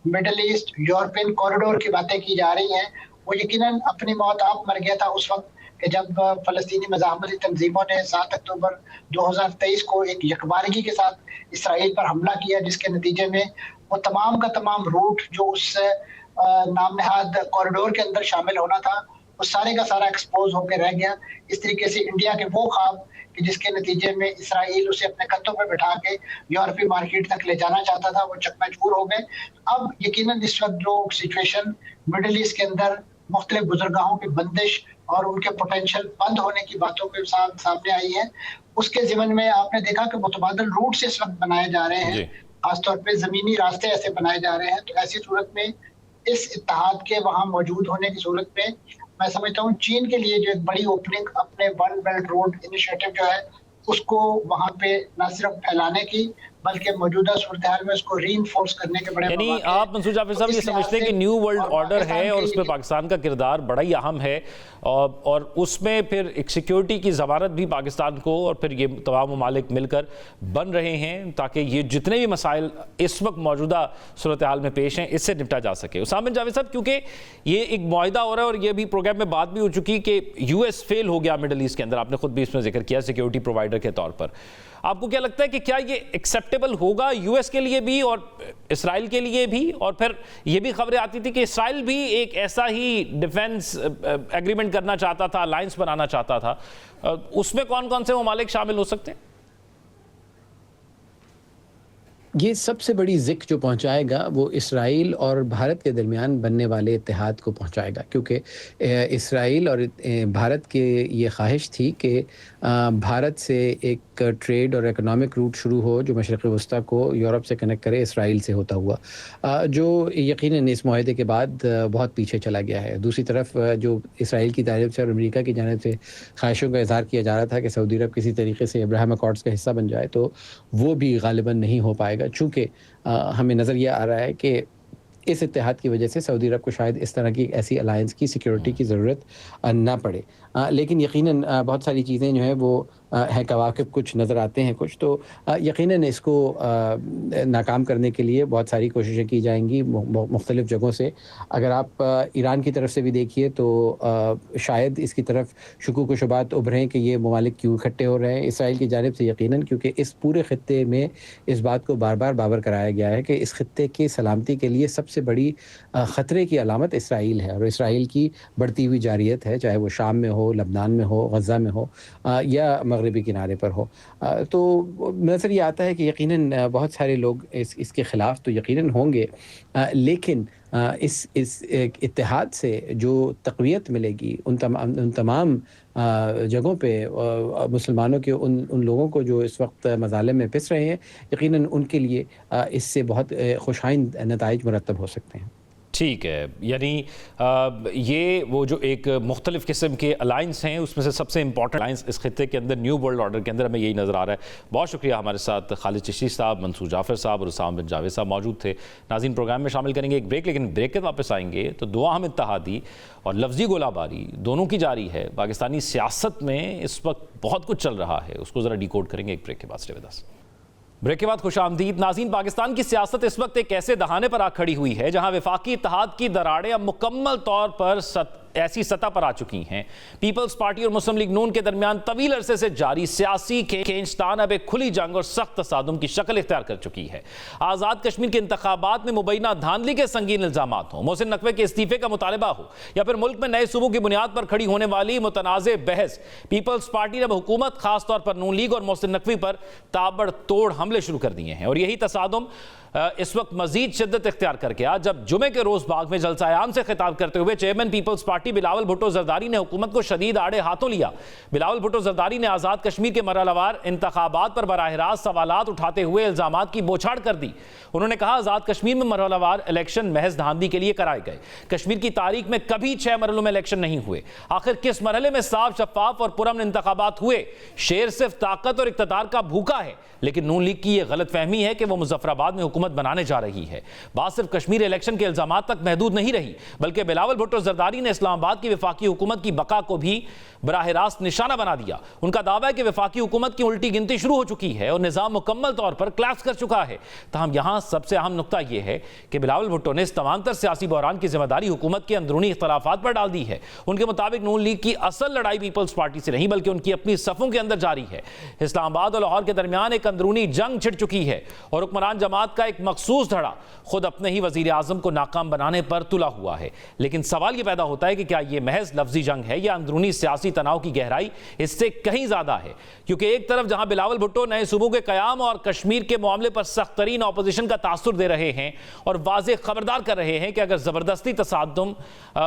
S3: middle east European corridor की बातें की जा रही हैं, वो यकीनन अपनी मौत आप मर गया था उस वक्त कि जब फलस्तीनी मज़ाहमती तंजीमों ने 7 अक्टूबर 2023 को एक यकबारगी के साथ इसराइल पर हमला किया, जिसके नतीजे में वो तमाम का तमाम रूट जो उस नाम नहाद कॉरिडोर के अंदर शामिल होना था वो सारे का सारा एक्सपोज होकर रह गया। इस तरीके से इंडिया के वो ख्वाब कि जिसके नतीजे में इसराइल उसे अपने कत्तों पर बिठा के यूरोपीय मार्केट तक ले जाना चाहता था, वो चकनाचूर हो गए। अब यकीनन इस वक्त जो सिचुएशन मिडिल ईस्ट के अंदर मुख्तलिफ गुजरगाहों की बंदिश और उनके पोटेंशियल बंद होने की बातों के सामने आई है, उसके ज़िमन में आपने देखा कि मुतबादल रूट इस वक्त बनाए जा रहे हैं, खासतौर पे ज़मीनी रास्ते ऐसे बनाए जा रहे हैं। तो ऐसी सूरत में इस इत्तेहाद के वहाँ मौजूद होने की सूरत में मैं समझता हूँ चीन के लिए जो एक बड़ी ओपनिंग अपने वन बेल्ट रोड इनिशिएटिव जो है उसको वहाँ पे न सिर्फ फैलाने की बल्कि मौजूदा सूरत में उसको रीइंफोर्स करने के बड़े
S1: यानी आप मंसूर जाफर साहब ये समझते हैं कि न्यू वर्ल्ड ऑर्डर है और उसमें पाकिस्तान का किरदार बड़ा ही अहम है, और उसमें फिर एक सिक्योरिटी की ज़मानत भी पाकिस्तान को और फिर ये तमाम ममालिक मिलकर बन रहे हैं ताकि ये जितने भी मसाइल इस वक्त मौजूदा सूरत हाल में पेश हैं इससे निपटा जा सके। उसामा बिन जावेद साहब, क्योंकि ये एक मुआहिदा हो रहा है और ये भी प्रोग्राम में बात भी हो चुकी कि यूएस फेल हो गया मिडिल ईस्ट के अंदर, आपने खुद भी इसमें जिक्र किया सिक्योरिटी प्रोवाइडर के तौर पर, आपको क्या लगता है कि क्या ये एक्सेप्टेबल होगा यूएस के लिए भी और इसराइल के लिए भी? और फिर ये भी खबरें आती थी कि इसराइल भी एक ऐसा ही डिफेंस एग्रीमेंट करना चाहता था, अलायंस बनाना चाहता था, उसमें कौन कौन से ममालिक शामिल हो सकते हैं?
S4: ये सबसे बड़ी ज़िक जो पहुंचाएगा वो इसराइल और भारत के दरमियान बनने वाले इत्तेहाद को पहुंचाएगा, क्योंकि इसराइल और भारत के ये ख्वाहिश थी कि भारत से एक एक ट्रेड और इकोनॉमिक रूट शुरू हो जो मशरक़ वस्ता को यूरोप से कनेक्ट करे इसराइल से होता हुआ, जो यकीनन इस माहदे के बाद बहुत पीछे चला गया है। दूसरी तरफ जो इसराइल की जानिब से और अमेरिका की जानिब से ख्वाहिशों का इज़हार किया जा रहा था कि सऊदी अरब किसी तरीके से अब्राहम अकॉर्ड्स का हिस्सा बन जाए, तो वो भी गालिबन नहीं हो पाएगा, चूँकि हमें नज़र यह आ रहा है कि इस इत्तेहाद की वजह से सऊदी अरब को शायद इस तरह की ऐसी अलायंस की सिक्योरिटी की ज़रूरत ना पड़े। लेकिन यकीनन बहुत सारी चीज़ें जो हैं वो हैं कवाकिब, कुछ नज़र आते हैं कुछ, तो यकीनन इसको नाकाम करने के लिए बहुत सारी कोशिशें की जाएंगी मुख्तलिफ़ जगहों से। अगर आप ईरान की तरफ से भी देखिए तो शायद इसकी तरफ शुकूक व शुबात उभरें कि ये ममालिक क्यों इकट्ठे हो रहे हैं इसराइल की जानिब से, यकीनन क्योंकि इस पूरे ख़ित्ते में इस बात को बार बार बावर कराया गया है कि इस ख़ित्ते की सलामती के लिए सबसे बड़ी ख़तरे की अलामत इसराइल है, और इसराइल की बढ़ती हुई जारियत है, चाहे वो शाम में हो, लबनान में हो, गज़ा में हो या मगरबी किनारे पर हो। तो नज़र ये आता है कि यकीनन बहुत सारे लोग इसके ख़िलाफ़ तो यकीनन होंगे, लेकिन इस इत्तेहाद से जो तक़वियत मिलेगी उन तमाम जगहों पे मुसलमानों के उन लोगों को जो इस वक्त मज़ालिम में पिस रहे हैं, यकीनन उनके लिए इससे बहुत खुशाइंद नताइज मुरतब हो सकते हैं।
S1: ठीक है, यानी ये वो जो एक मुख्तलिफ़ किस्म के अलाइंस हैं उसमें से सबसे इंपॉर्टेंट अलाइंस इस खित्ते के अंदर न्यू वर्ल्ड ऑर्डर के अंदर हमें यही नज़र आ रहा है। बहुत शुक्रिया, हमारे साथ खालिद चिश्ती साहब, मंसूर जाफ़र साहब और उसामा बिन जावेद साहब मौजूद थे। नाज़रीन, प्रोग्राम में शामिल करेंगे एक ब्रेक, लेकिन ब्रेक के वापस आएंगे तो दो अहम इत्तेहादी और लफ्ज़ी गोलाबारी दोनों की जारी है। पाकिस्तानी सियासत में इस वक्त बहुत कुछ चल रहा है, उसको ज़रा डिकोड करेंगे एक ब्रेक के बाद। Stay with us. ब्रेक के बाद खुशामदीद। नाज़रीन, पाकिस्तान की सियासत इस वक्त एक ऐसे दहाने पर आ खड़ी हुई है जहां वफाकी इत्तेहाद की दरारें अब मुकम्मल तौर पर ऐसी सतह पर आ चुकी हैं। पीपल्स पार्टी और मुस्लिम लीग नून के दरमियान तवील अरसे से जारी सियासी खींचतान अब एक खुली जंग और सख्त तसादुम की शक्ल इख्तियार कर चुकी है। आज़ाद कश्मीर के इंतखाबात में मुबैना धांधली के संगीन इल्जामात हों, मोहसिन नकवी के इस्तीफे का मुतालबा हो, या फिर मुल्क में नए सूबों की बुनियाद पर खड़ी होने वाली मुतनाज़े बहस, पीपल्स पार्टी ने हुकूमत खासतौर पर नून लीग और मोहसिन नकवी पर ताबड़तोड़ हमले शुरू कर दिए हैं। और यही तसादुम इस वक्त मजीद शिद्दत इख्तियार करके आज जब जुमे के रोज बाग में जलसा आम से खिताब करते हुए chairman peoples party Bilawal Bhutto Zardari ने हुकूमत को शदीद आड़े हाथों लिया। बिलावल भुट्टो जरदारी ने आज़ाद कश्मीर के मरहलावार इंतखाबात पर बराह रास्त सवालात उठाते हुए इल्जामात की बौछार कर दी। उन्होंने कहा, आज़ाद कश्मीर में मरहलावार इलेक्शन महज धांधली के लिए कराए गए। कश्मीर की तारीख में कभी 6 मरहलों में इलेक्शन नहीं हुए। आखिर किस मरहले में साफ, शफाफ और पुरअमन इंतखाबात हुए? शेर सिर्फ ताकत और इक़्तिदार का भूखा है, लेकिन नून लीग की यह गलत फहमी है कि वह मुजफ्फराबाद में हुकूमत बनाने जा रही है। बात सिर्फ कश्मीर इलेक्शन के इल्जामात तक महदूद नहीं रही, बल्कि बिलावल भुट्टो जरदारी ने इस्लामाबाद की वफाकी हुकूमत की बका को भी बराह रास्त निशाना बना दिया। उनका दावा है कि वफाकी हुकूमत की उल्टी गिनती शुरू हो चुकी है और निजाम मुकम्मल तौर पर क्लैप्स कर चुका है। तहम यहां सबसे अहम नुकता यह है कि बिलावल भुट्टो ने इस तमाम तर सियासी बहरान की जिम्मेदारी हुकूमत के अंदरूनी इख्तलाफात पर डाल दी है। उनके मुताबिक नून लीग की असल लड़ाई पीपल्स पार्टी से नहीं, बल्कि उनकी अपनी सफों के अंदर जारी है। इस्लामाबाद और लाहौर के दरमियान एक अंदरूनी जंग छिड़ चुकी है और हुक्मरान जमात का एक मखसूस धड़ा खुद अपने ही वजीर आजम को नाकाम बनाने पर तुला हुआ है। लेकिन सवाल यह पैदा होता है कि क्या यह महज लफ्जी जंग है या अंदरूनी सियासी तनाव की गहराई इससे कहीं ज्यादा है? क्योंकि एक तरफ जहां बिलावल भुट्टो नए सूबों के कयाम और कश्मीर के मामले पर सख्त तरीन ऑपोजिशन का तासुर दे रहे हैं और वाज़ेह खबरदार कर रहे हैं कि अगर जबरदस्ती तसादुम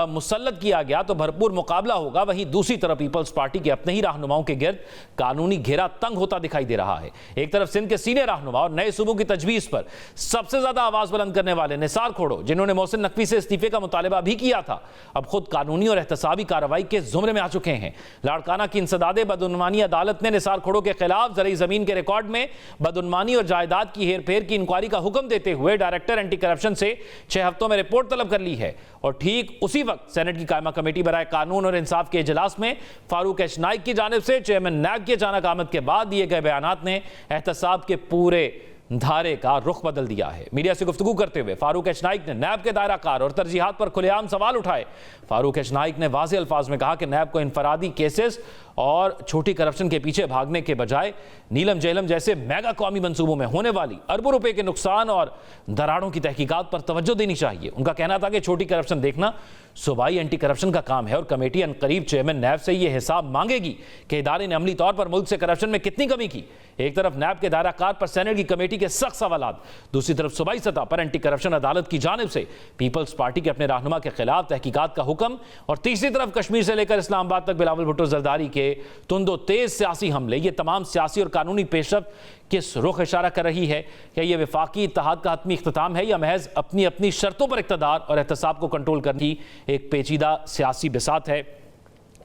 S1: मुसल्लत किया गया तो भरपूर मुकाबला होगा, वहीं दूसरी तरफ पीपल्स पार्टी के अपने ही रहनुमाओं के गिर्द कानूनी घेरा तंग होता दिखाई दे रहा है। एक तरफ सिंध के सीनियर रहनुमा और नए सूबों की तजवीज पर सबसे ज्यादा आवाज बुलंद करने वाले निसार खोड़ो, जिन्होंने मोहसिन नकवी से इस्तीफे का मुतालबा भी किया था, अब खुद कानूनी और एहतसाबी कार्रवाई के जुमरे में आ चुके हैं। लाड़काना की इंसदादे बदउनवानी अदालत ने निसार खोड़ो के खिलाफ ज़रई ज़मीन के रिकॉर्ड में बदउनवानी और जायदाद की हेर फेर की इंक्वायरी का हुक्म देते हुए डायरेक्टर एंटी करप्शन से 6 हफ्तों में रिपोर्ट तलब कर ली है। और ठीक उसी वक्त सेनेट की कायमा कमेटी बराए कानून और इंसाफ के इजलास में फारूक एच नाइक की जानिब से चेयरमैन नैब की अचानक आमद के बाद दिए गए बयानात ने एहतसाब के पूरे धारे का रुख बदल दिया है। मीडिया से गुफ्तगू करते हुए फारूक एच नाइक ने नैब के दायरा कार और तरजीहात पर खुलेआम सवाल उठाए। फारूक एच नाइक ने वाज़े अल्फाज में कहा कि नैब को इनफरादी केसेस और छोटी करप्शन के पीछे भागने के बजाय नीलम जेलम जैसे मेगा कौमी मंसूबों में होने वाली अरबों रुपए के नुकसान और दरारों की तहकीकात पर तवज्जो देनी चाहिए। उनका कहना था कि छोटी करप्शन देखना सूबाई एंटी करप्शन का काम है और कमेटी अनकरीब चेयरमैन नैब से यह हिसाब मांगेगी कि इदारे ने अमली तौर पर मुल्क से करप्शन में कितनी कमी की। एक तरफ नैब के दायराकार पर सेनेट की कमेटी के सख्त सवालात, दूसरी तरफ सूबाई सतह पर एंटी करप्शन अदालत की जानिब से पीपल्स पार्टी के अपने रहनुमा के खिलाफ तहकीकात का हुक्म, और तीसरी तरफ कश्मीर से लेकर इस्लामाबाद तक बिलावल भुट्टो जरदारी के तुंदो तेज सियासी हमले। ये तमाम सियासी और कानूनी पेशरफ्त किस रुख इशारा कर रही है? क्या यह वफाकी इत्तेहाद का हतमी इख्तिताम है या महज अपनी अपनी शर्तों पर इक़्तिदार और एहतसाब को कंट्रोल करने की एक पेचीदा सियासी बिसात है?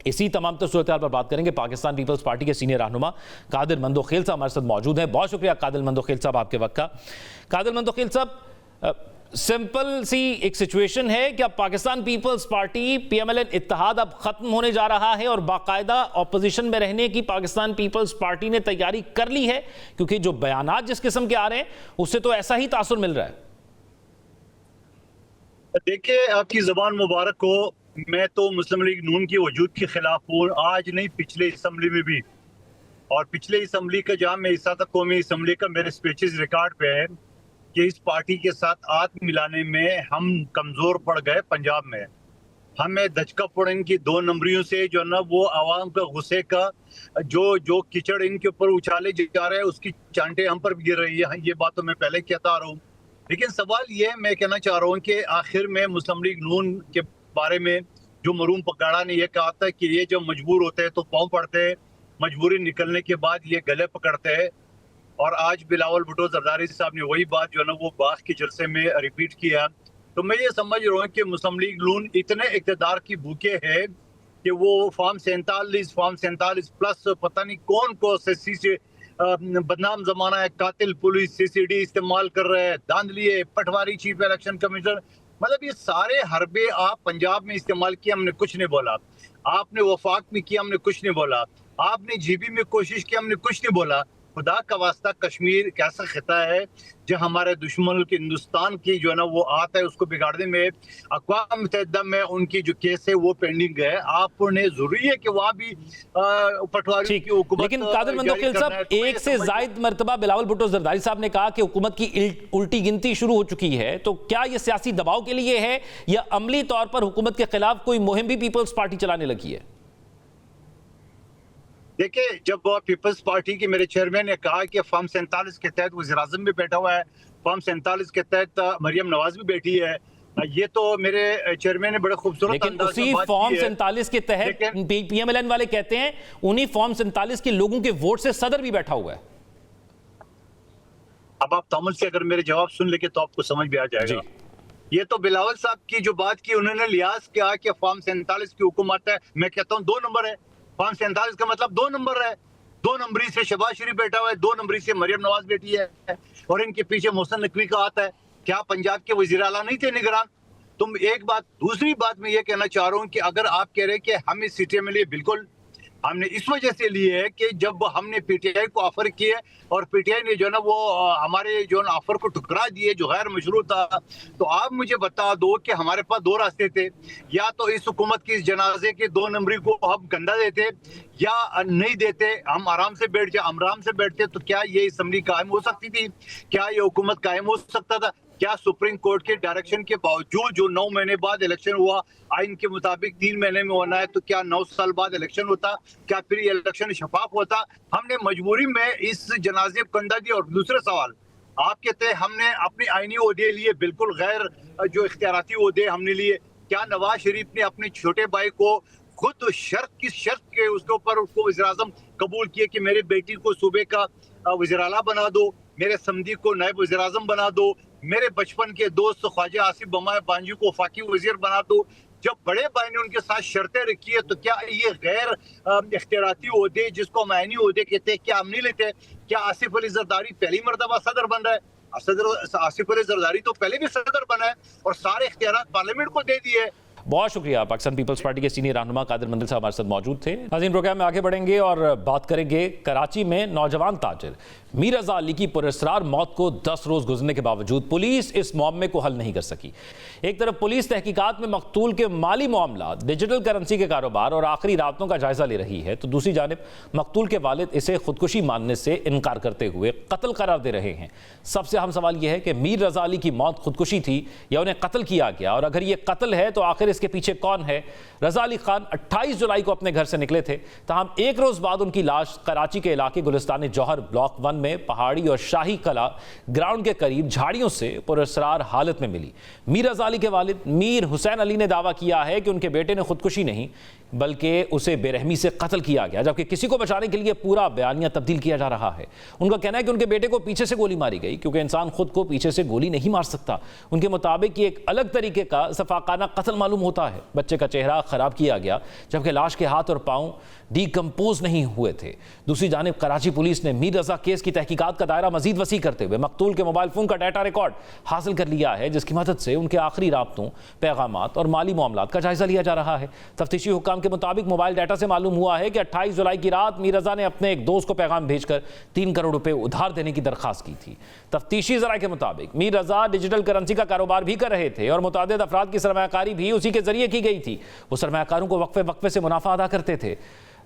S1: इसी तमाम सूरत हाल पर बात करेंगे। पाकिस्तान पीपल्स पार्टी के सीनियर रहनुमा कादिर मंदोखेल साहब हमारे साथ मौजूद हैं। बहुत शुक्रिया कादिर मंदोखेल साहब आपके वक्त का। कादिर मंदोखेल साहब, सिंपल सी एक सिचुएशन है कि अब पाकिस्तान पीपल्स पार्टी PMLN इत्तेहाद अब खत्म होने जा रहा है और बाकायदा ऑपोजिशन में रहने की पाकिस्तान पीपल्स पार्टी ने तैयारी कर ली है, क्योंकि जो बयानात जिस किस्म के आ रहे हैं उससे तो ऐसा ही तासुर मिल रहा है।
S5: देखिए, आपकी ज़बान मुबारक हो, मैं तो मुस्लिम लीग नून के वजूद के खिलाफ हूँ, आज नहीं पिछले असम्बली में भी, और पिछले असम्बली का जहाँ मैं हिस्सा था कौमी असम्बली का, मेरे स्पीचेस रिकॉर्ड पे है कि इस पार्टी के साथ हाथ मिलाने में हम कमज़ोर पड़ गए। पंजाब में हमें दचका पड़ इनकी 2 नंबरियों से जो ना वो आवाम का गुस्से का जो कीचड़ इनके ऊपर उछाले जा रहे हैं उसकी चांटे हम पर भी गिर रही है। ये बात तो मैं पहले कहता आ रहा हूँ, लेकिन सवाल ये मैं कहना चाह रहा हूँ कि आखिर में मुस्लिम लीग नून के बारे में जो मरूम पगाड़ा ने यह कहा था कि ये जब मजबूर होते हैं तो पाँव पड़ते हैं, मजबूरी निकलने के बाद ये गले पकड़ते हैं, और आज बिलावल भुट्टो जरदारी साहब ने वही बात जो है ना वो बाग के जलसे में रिपीट किया। तो मैं ये समझ रहा हूँ कि मुस्लिम लीग नून इतने इक़्तिदार की भूखे है कि वो फॉर्म 47 प्लस पता नहीं कौन से बदनाम जमाना है, कातिल पुलिस CCD इस्तेमाल कर रहे हैं, धांधली, पटवारी, चीफ इलेक्शन कमीशनर, मतलब ये सारे हरबे आप पंजाब में इस्तेमाल किए, हमने कुछ नहीं बोला। आपने वफाक में किया, हमने कुछ नहीं बोला। आपने GB में कोशिश की, हमने कुछ नहीं बोला। खुदा का वास्ता, कश्मीर एक ऐसा खिता है जो हमारे दुश्मन के हिंदुस्तान की जो है ना वो आता है, उसको बिगाड़ने में अक़वाम मुत्तहिदा में उनकी जो केस है वो पेंडिंग है। आपने जरूरी है कि वहाँ भी पटवारी की हुकूमत।
S1: लेकिन कादिर मंदोखेल साहब, एक से जायद मरतबा बिलावल भुट्टो जरदारी साहब ने कहा कि हुकूमत की उल्टी गिनती शुरू हो चुकी है, तो क्या ये सियासी दबाव के लिए है या अमली तौर पर हुकूमत के खिलाफ कोई मुहिम भी पीपल्स पार्टी चलाने लगी है?
S5: देखिए, जब पीपल्स पार्टी के मेरे चेयरमैन ने कहा कि फॉर्म 47 के तहत वज़ीर-ए-आज़म भी बैठा हुआ है, फॉर्म 47 के तहत मरियम नवाज भी बैठी है, ये तो मेरे चेयरमैन ने बड़े खूबसूरत,
S1: लेकिन उसी फॉर्म 47 के तहत PMLN वाले कहते हैं उन्हीं फॉर्म 47 के लोगों के वोट से सदर भी बैठा हुआ है।
S5: अब आप तमुल से अगर मेरे जवाब सुन लेके तो आपको समझ भी आ जाएगा। ये तो बिलावल साहब की जो बात की, उन्होंने लिहाज किया कि फॉर्म 47 की हुकूमत है। मैं कहता हूँ 2 नंबर है। फॉर्म 47 का मतलब 2 नंबर है। 2 नंबरी से शहबाज शरीफ बैठा हुआ है, 2 नंबरी से मरियम नवाज बैठी है, और इनके पीछे मोहसिन नकवी का आता है। क्या पंजाब के वजीर आला नहीं थे निगरान? तुम एक बात। दूसरी बात मैं ये कहना चाह रहा हूँ कि अगर आप कह रहे हैं कि हम इस सीटें में लिए, बिल्कुल हमने इस वजह से लिए है कि जब हमने PTI को ऑफर किए और PTI ने जो ना वो हमारे जो ना ऑफर को ठुकरा दिए जो गैर मशरू था, तो आप मुझे बता दो कि हमारे पास 2 रास्ते थे। या तो इस हुकूमत की इस जनाजे के 2 नंबरी को हम गंदा देते या नहीं देते, हम आराम से बैठ जाए, हम आराम से बैठते, तो क्या ये असम्बली कायम हो सकती थी? क्या ये हुकूमत कायम हो सकता था? क्या सुप्रीम कोर्ट के डायरेक्शन के बावजूद जो 9 महीने बाद इलेक्शन हुआ, आइन के मुताबिक 3 महीने में होना है, तो क्या 9 साल बाद इलेक्शन होता? क्या फिर ये इलेक्शन शफाफ होता? हमने मजबूरी में इस जनाजे को कंधा दिया। और दूसरा सवाल, आप कहते हैं हमने अपनी आइनी ओहदे लिए, बिल्कुल गैर जो इख्तियाराती ओहदे हमने लिए। क्या नवाज शरीफ ने अपने छोटे भाई को खुद किस शर्त के उसके ऊपर उसको वज़ीर-ए-आज़म कबूल किए कि मेरे बेटी को सूबे का वज़ीर आला बना दो, मेरे समधी को नायब वज़ीर-ए-आज़म बना दो, मेरे बचपन के दोस्त ख्वाजा आसिफ बमाए बांजी को वफाकी वजीर बना दो? जब बड़े भाई ने उनके साथ शर्तें रखी है, तो क्या ये गैर इख्तियाराती ओहदे जिसको हम आईनी ओहदे कहते हैं, क्या हम नहीं लेते? क्या आसिफ अली जरदारी पहली मरतबा सदर बन रहा है? आसिफ अली जरदारी तो पहले भी सदर बना है और सारे इख्तियारात पार्लियामेंट को दे दिए।
S1: बहुत शुक्रिया। पाकिस्तान पीपल्स पार्टी के सीनियर रहनुमा कादिर मंदिर साहब हमारे साथ मौजूद थे। नाज़रीन, प्रोग्राम में आगे बढ़ेंगे और बात करेंगे कराची में नौजवान ताजिर मीर रज़ा अली की पुरअसरार मौत को 10 रोज गुजरने के बावजूद पुलिस इस मामले को हल नहीं कर सकी। एक तरफ पुलिस तहकीकात में मकतूल के माली मामला, डिजिटल करेंसी के कारोबार और आखिरी रातों का जायजा ले रही है, तो दूसरी जानिब मकतूल के वालिद इसे खुदकुशी मानने से इनकार करते हुए कत्ल करार दे रहे हैं। सबसे अहम सवाल यह है कि मीर रज़ा अली की मौत खुदकुशी थी या उन्हें कत्ल किया गया, और अगर ये कत्ल है तो आखिर इसके पीछे कौन है। रज़ा अली खान 28 जुलाई को अपने घर से निकले थे, ताहम एक रोज बाद उनकी लाश कराची के इलाके गुलिस्तान जौहर ब्लॉक 1 में पहाड़ी और शाही कला ग्राउंड के करीब झाड़ियों से पुरअसरार हालत में मिली। मीर रज़ा अली के वालिद मीर हुसैन अली ने दावा किया है कि उनके बेटे ने खुदकुशी नहीं बल्कि उसे बेरहमी से कत्ल किया गया, जबकि किसी को बचाने के लिए पूरा बयानिया तब्दील किया जा रहा है। उनका कहना है कि उनके बेटे को पीछे से गोली मारी गई, क्योंकि इंसान खुद को पीछे से गोली नहीं मार सकता। उनके मुताबिक ये एक अलग तरीके का सफाकाना कत्ल मालूम होता है। बच्चे का चेहरा खराब किया गया, जबकि लाश के हाथ और पांव डीकम्पोज नहीं हुए थे। दूसरी जानिब कराची पुलिस ने मीर रज़ा केस की तहकीकात का दायरा मजीद वसी करते हुए मकतूल के मोबाइल फोन का डाटा रिकॉर्ड हासिल कर लिया है, जिसकी मदद से उनके आखिरी राब्तों, पैगामात और माली मामलात का जायजा लिया जा रहा है। तफ्तीशी हुक्काम के मुताबिक मोबाइल डाटा से मालूम हुआ है कि 28 जुलाई की रात मीर रज़ा ने अपने एक दोस्त को पैगाम भेजकर 3 करोड़ रुपए उधार देने की दरखास्त की थी। तफ्तीशी ज़राए के मुताबिक मीर रज़ा डिजिटल करेंसी का कारोबार भी कर रहे थे और मुतादिद अफराद की सरमायाकारी भी उसी के जरिए की गई थी। वो सरमायाकारों को वक्फे वक्फे से मुनाफा अदा करते थे।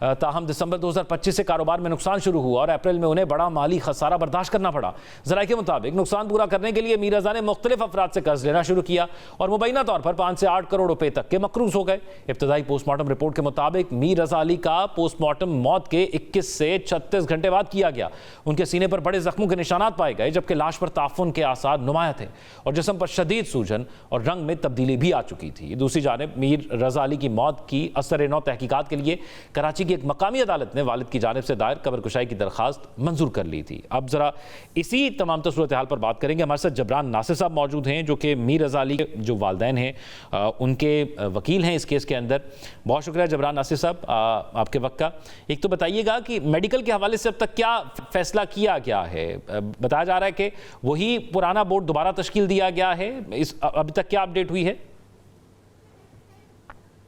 S1: ताहम दिसंबर 2025 से कारोबार में नुकसान शुरू हुआ और अप्रैल में उन्हें बड़ा माली खसारा बर्दाश्त करना पड़ा। ज़राए के मुताबिक नुकसान पूरा करने के लिए मीर रज़ा ने मुख्तलिफ अफराद से कर्ज लेना शुरू किया और मुबैना तौर पर 5 से 8 करोड़ रुपए तक के मकरूज हो गए। इब्तदाई पोस्टमार्टम रिपोर्ट के मुताबिक मीर रज़ा अली का पोस्टमार्टम मौत के 21 से 36 घंटे बाद किया गया। उनके सीने पर बड़े जख्मों के निशानात पाए गए, जबकि लाश पर ताफुन के आसार नुमाया थे और जिस्म पर शदीद सूजन और रंग में तब्दीली भी आ चुकी थी। दूसरी जानिब मीर रज़ा अली की मौत की असर-ए-नौ तहकीकात के लिए कराची की एक मकामी अदालत ने वालिद की जानिब से दायर कब्र कुशाई की दरखास्त मंजूर कर ली थी। अब जरा इसी तमाम सूरत हाल पर बात करेंगे। हमारे साथ जबरान नासिर साहब मौजूद हैं, जो कि मीर रज़ा अली के जो वालिदैन हैं उनके वकील हैं इस केस के अंदर। बहुत शुक्रिया जबरान नासिर साहब आपके वक्त का। एक तो बताइएगा कि मेडिकल के हवाले से अब तक क्या फैसला किया गया है। बताया जा रहा है कि वही पुराना बोर्ड दोबारा तश्कील दिया गया है, इस अभी तक क्या अपडेट हुई है?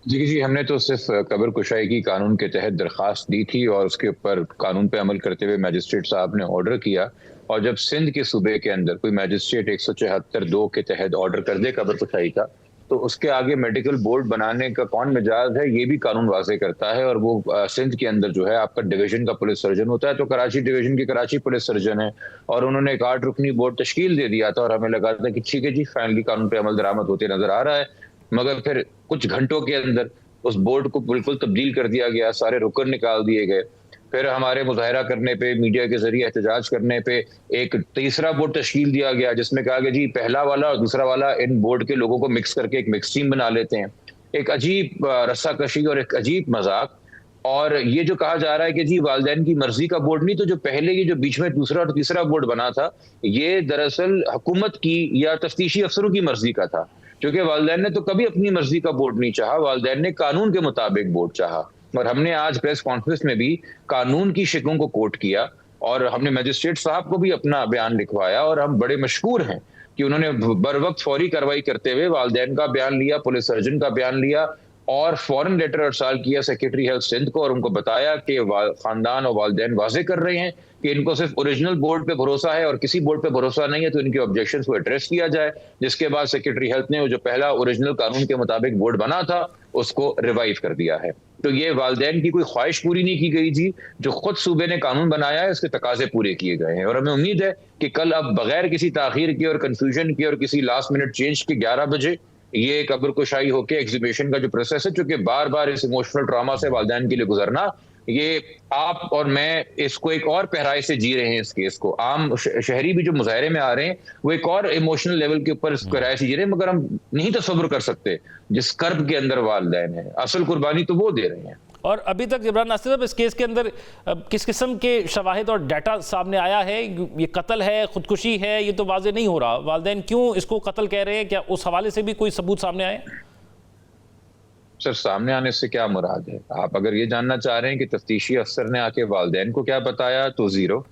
S6: जी, हमने तो सिर्फ कब्र कुशाई की कानून के तहत दरख्वास्त दी थी और उसके ऊपर कानून पे अमल करते हुए मैजिस्ट्रेट साहब ने ऑर्डर किया, और जब सिंध के सूबे के अंदर कोई मैजिस्ट्रेट 174(2) के तहत ऑर्डर कर दे कब्र कुशाई का, तो उसके आगे मेडिकल बोर्ड बनाने का कौन मिजाज है ये भी कानून वाज़े करता है। और वो सिंध के अंदर जो है आपका डिवीजन का पुलिस सर्जन होता है, तो कराची डिवीजन की कराची पुलिस सर्जन है और उन्होंने एक 8 रुकनी बोर्ड तश्कील दे दिया था और हमें लगा था कि ठीक है जी, फाइनली कानून पे अमल दरामद होते नजर आ रहा है। मगर फिर कुछ घंटों के अंदर उस बोर्ड को बिल्कुल तब्दील कर दिया गया, सारे रुकन निकाल दिए गए। फिर हमारे मुजाहरा करने पे, मीडिया के जरिए एहतजाज करने पे एक तीसरा बोर्ड तश्कील दिया गया, जिसमें कहा गया जी पहला वाला और दूसरा वाला इन बोर्ड के लोगों को मिक्स करके एक मिक्स टीम बना लेते हैं। एक अजीब रस्साकशी और एक अजीब मजाक। और ये जो कहा जा रहा है कि जी वालिदैन की मर्जी का बोर्ड नहीं, तो जो पहले ये जो बीच में दूसरा और तीसरा बोर्ड बना था, ये दरअसल हुकूमत की या तफ्तीशी अफसरों की मर्जी का था, क्योंकि वालिदैन ने तो कभी अपनी मर्जी का बोर्ड नहीं चाहा, वालिदैन ने कानून के मुताबिक बोर्ड चाहा। और हमने आज प्रेस कॉन्फ्रेंस में भी कानून की शिकों को कोट किया और हमने मजिस्ट्रेट साहब को भी अपना बयान लिखवाया, और हम बड़े मशकूर हैं कि उन्होंने बर वक्त फौरी कार्रवाई करते हुए वालिदैन का बयान लिया, पुलिस सर्जन का बयान लिया और फौरन लेटर अरसाल किया सेक्रेटरी हेल्थ सिंध को, और उनको बताया कि खानदान और वालिदैन वाजे कर रहे हैं कि इनको सिर्फ ओरिजिनल बोर्ड पे भरोसा है और किसी बोर्ड पे भरोसा नहीं है, तो इनके ऑब्जेक्शंस को एड्रेस किया जाए। जिसके बाद सेक्रेटरी हेल्थ ने वो जो पहला ओरिजिनल कानून के मुताबिक बोर्ड बना था उसको रिवाइव कर दिया है। तो ये वालिदैन की कोई ख्वाहिश पूरी नहीं की गई जी, जो खुद सूबे ने कानून बनाया है उसके तकाजे पूरे किए गए हैं। और हमें उम्मीद है कि कल अब बगैर किसी ताखीर के और कंफ्यूजन के और किसी लास्ट मिनट चेंज के 11 बजे ये कब्र कुशाई होके एग्जीबिशन का जो प्रोसेस है, चूंकि बार बार इस इमोशनल ट्रॉमा से वालिदैन के लिए गुजरना, ये आप और मैं इसको एक और गहराई से जी रहे हैं। इस केस को आम शहरी भी जो मुजाहरे में आ रहे हैं वो एक और इमोशनल लेवल के ऊपर इस गहराई से जी रहे हैं, मगर हम नहीं तसव्वुर कर सकते जिस कर्ब के अंदर वालिदैन है। असल कुर्बानी तो वो दे रहे हैं।
S1: और अभी तक जबरान नासिर साहब, इस केस के अंदर किस किस्म के शवाहिद और डाटा सामने आया है? ये कत्ल है, खुदकुशी है, ये तो वाज़े नहीं हो रहा। वालिदैन क्यों इसको कत्ल कह रहे हैं? क्या उस हवाले से भी कोई सबूत सामने आए?
S6: सर, सामने आने से क्या मुराद है? आप अगर ये जानना चाह रहे हैं कि तफ्तीशी अफसर ने आके वालिदैन को क्या बताया, तो जीरो।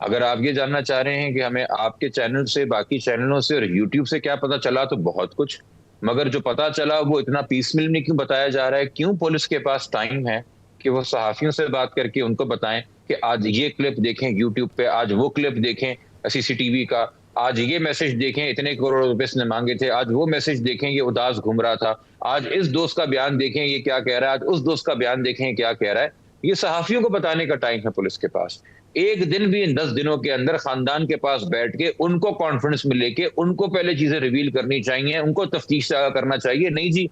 S6: अगर आप ये जानना चाह रहे हैं कि हमें आपके चैनल से, बाकी चैनलों से और यूट्यूब से क्या पता चला, तो बहुत कुछ। मगर जो पता चला वो इतना पीसमिल में क्यों बताया जा रहा है? क्यों पुलिस के पास टाइम है कि वो सहाफियों से बात करके उनको बताएं कि आज ये क्लिप देखें यूट्यूब पे, आज वो क्लिप देखें सीसीटीवी का, आज ये मैसेज देखें इतने करोड़ रुपए इसने मांगे थे, आज वो मैसेज देखें ये उदास घूम रहा था, आज इस दोस्त का बयान देखें ये क्या कह रहा है, आज उस दोस्त का बयान देखें क्या कह रहा है। ये सहाफियों को बताने का टाइम है पुलिस के पास। एक दिन भी इन 10 दिनों के अंदर खानदान के पास बैठ के उनको कॉन्फ्रेंस में लेके उनको पहले चीजें रिवील करनी चाहिए, उनको तफ्तीश करना चाहिए। नहीं जी,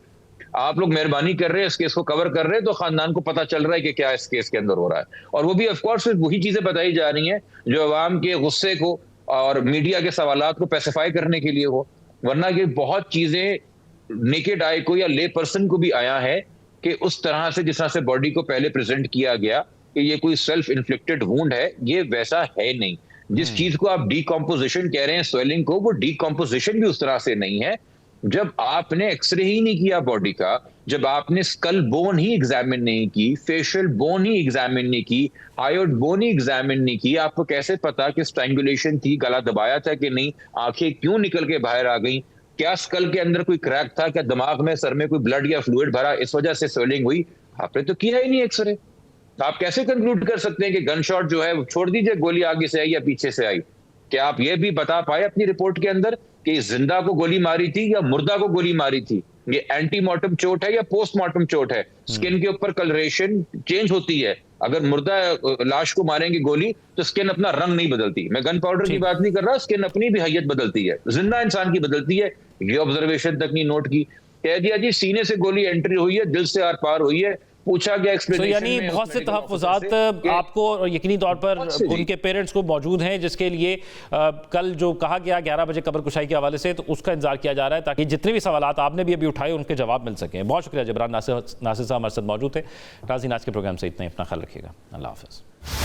S6: आप लोग मेहरबानी कर रहे हैं, इस केस को कवर कर रहे हैं, तो खानदान को पता चल रहा है कि क्या इस केस के अंदर हो रहा है। और वो भी ऑफकोर्स वही चीजें बताई जा रही हैं जो अवाम के गुस्से को और मीडिया के सवालात को पैसिफाई करने के लिए हो। वरना ये बहुत चीजें नेकेड आई को या ले पर्सन को भी आया है कि उस तरह से जिस तरह से बॉडी को पहले प्रेजेंट किया गया कि ये कोई सेल्फ इन्फ्लिक्टेड वुंड है, ये वैसा है नहीं। जिस चीज को आप डीकॉम्पोजिशन कह रहे हैं स्वेलिंग को, वो डीकॉम्पोजिशन भी उस तरह से नहीं है। जब आपने एक्सरे ही नहीं किया बॉडी का, जब आपने स्कल बोन ही एग्जामिन नहीं की, फेशियल बोन ही एग्जामिन नहीं की, हायोड बोन ही एग्जामिन नहीं की, आपको कैसे पता कि स्ट्रैंगुलेशन थी, गला दबाया था कि नहीं, आंखें क्यों निकल के बाहर आ गई, क्या स्कल के अंदर कोई क्रैक था, क्या दिमाग में सर में कोई ब्लड या फ्लूइड भरा इस वजह से स्वेलिंग हुई? आपने तो किया ही नहीं एक्सरे। आप कैसे कंक्लूड कर सकते हैं कि गन शॉट जो है, छोड़ दीजिए गोली आगे से आई या पीछे से आई, क्या आप ये भी बता पाए अपनी रिपोर्ट के अंदर कि जिंदा को गोली मारी थी या मुर्दा को गोली मारी थी? ये एंटीमॉर्टम चोट है या पोस्टमार्टम चोट है? स्किन के ऊपर कलरेशन चेंज होती है। अगर मुर्दा लाश को मारेंगे गोली तो स्किन अपना रंग नहीं बदलती। मैं गन पाउडर की बात नहीं कर रहा, स्किन अपनी भी हैयत बदलती है, जिंदा इंसान की बदलती है। ये ऑब्जर्वेशन तक नहीं नोट की, कह दिया जी सीने से गोली एंट्री हुई है, दिल से आर पार हुई है, पूछा गया एक्सप्लेनेशन
S1: यानी
S6: में,
S1: बहुत से
S6: उसमें
S1: तहफ़्फ़ुज़ात आपको यकीनी तौर पर उनके पेरेंट्स को मौजूद हैं, जिसके लिए कल जो कहा गया 11 बजे कब्र कुशाई के हवाले से, तो उसका इंतजार किया जा रहा है ताकि जितने भी सवालात आपने भी अभी उठाए उनके जवाब मिल सकें। बहुत शुक्रिया जबरान नासिर साहब हमारे साथ मौजूद थे। नाज़रीन, आज के प्रोग्राम से इतना ही, अपना ख्याल रखिएगा। अल्लाह हाफ़िज़।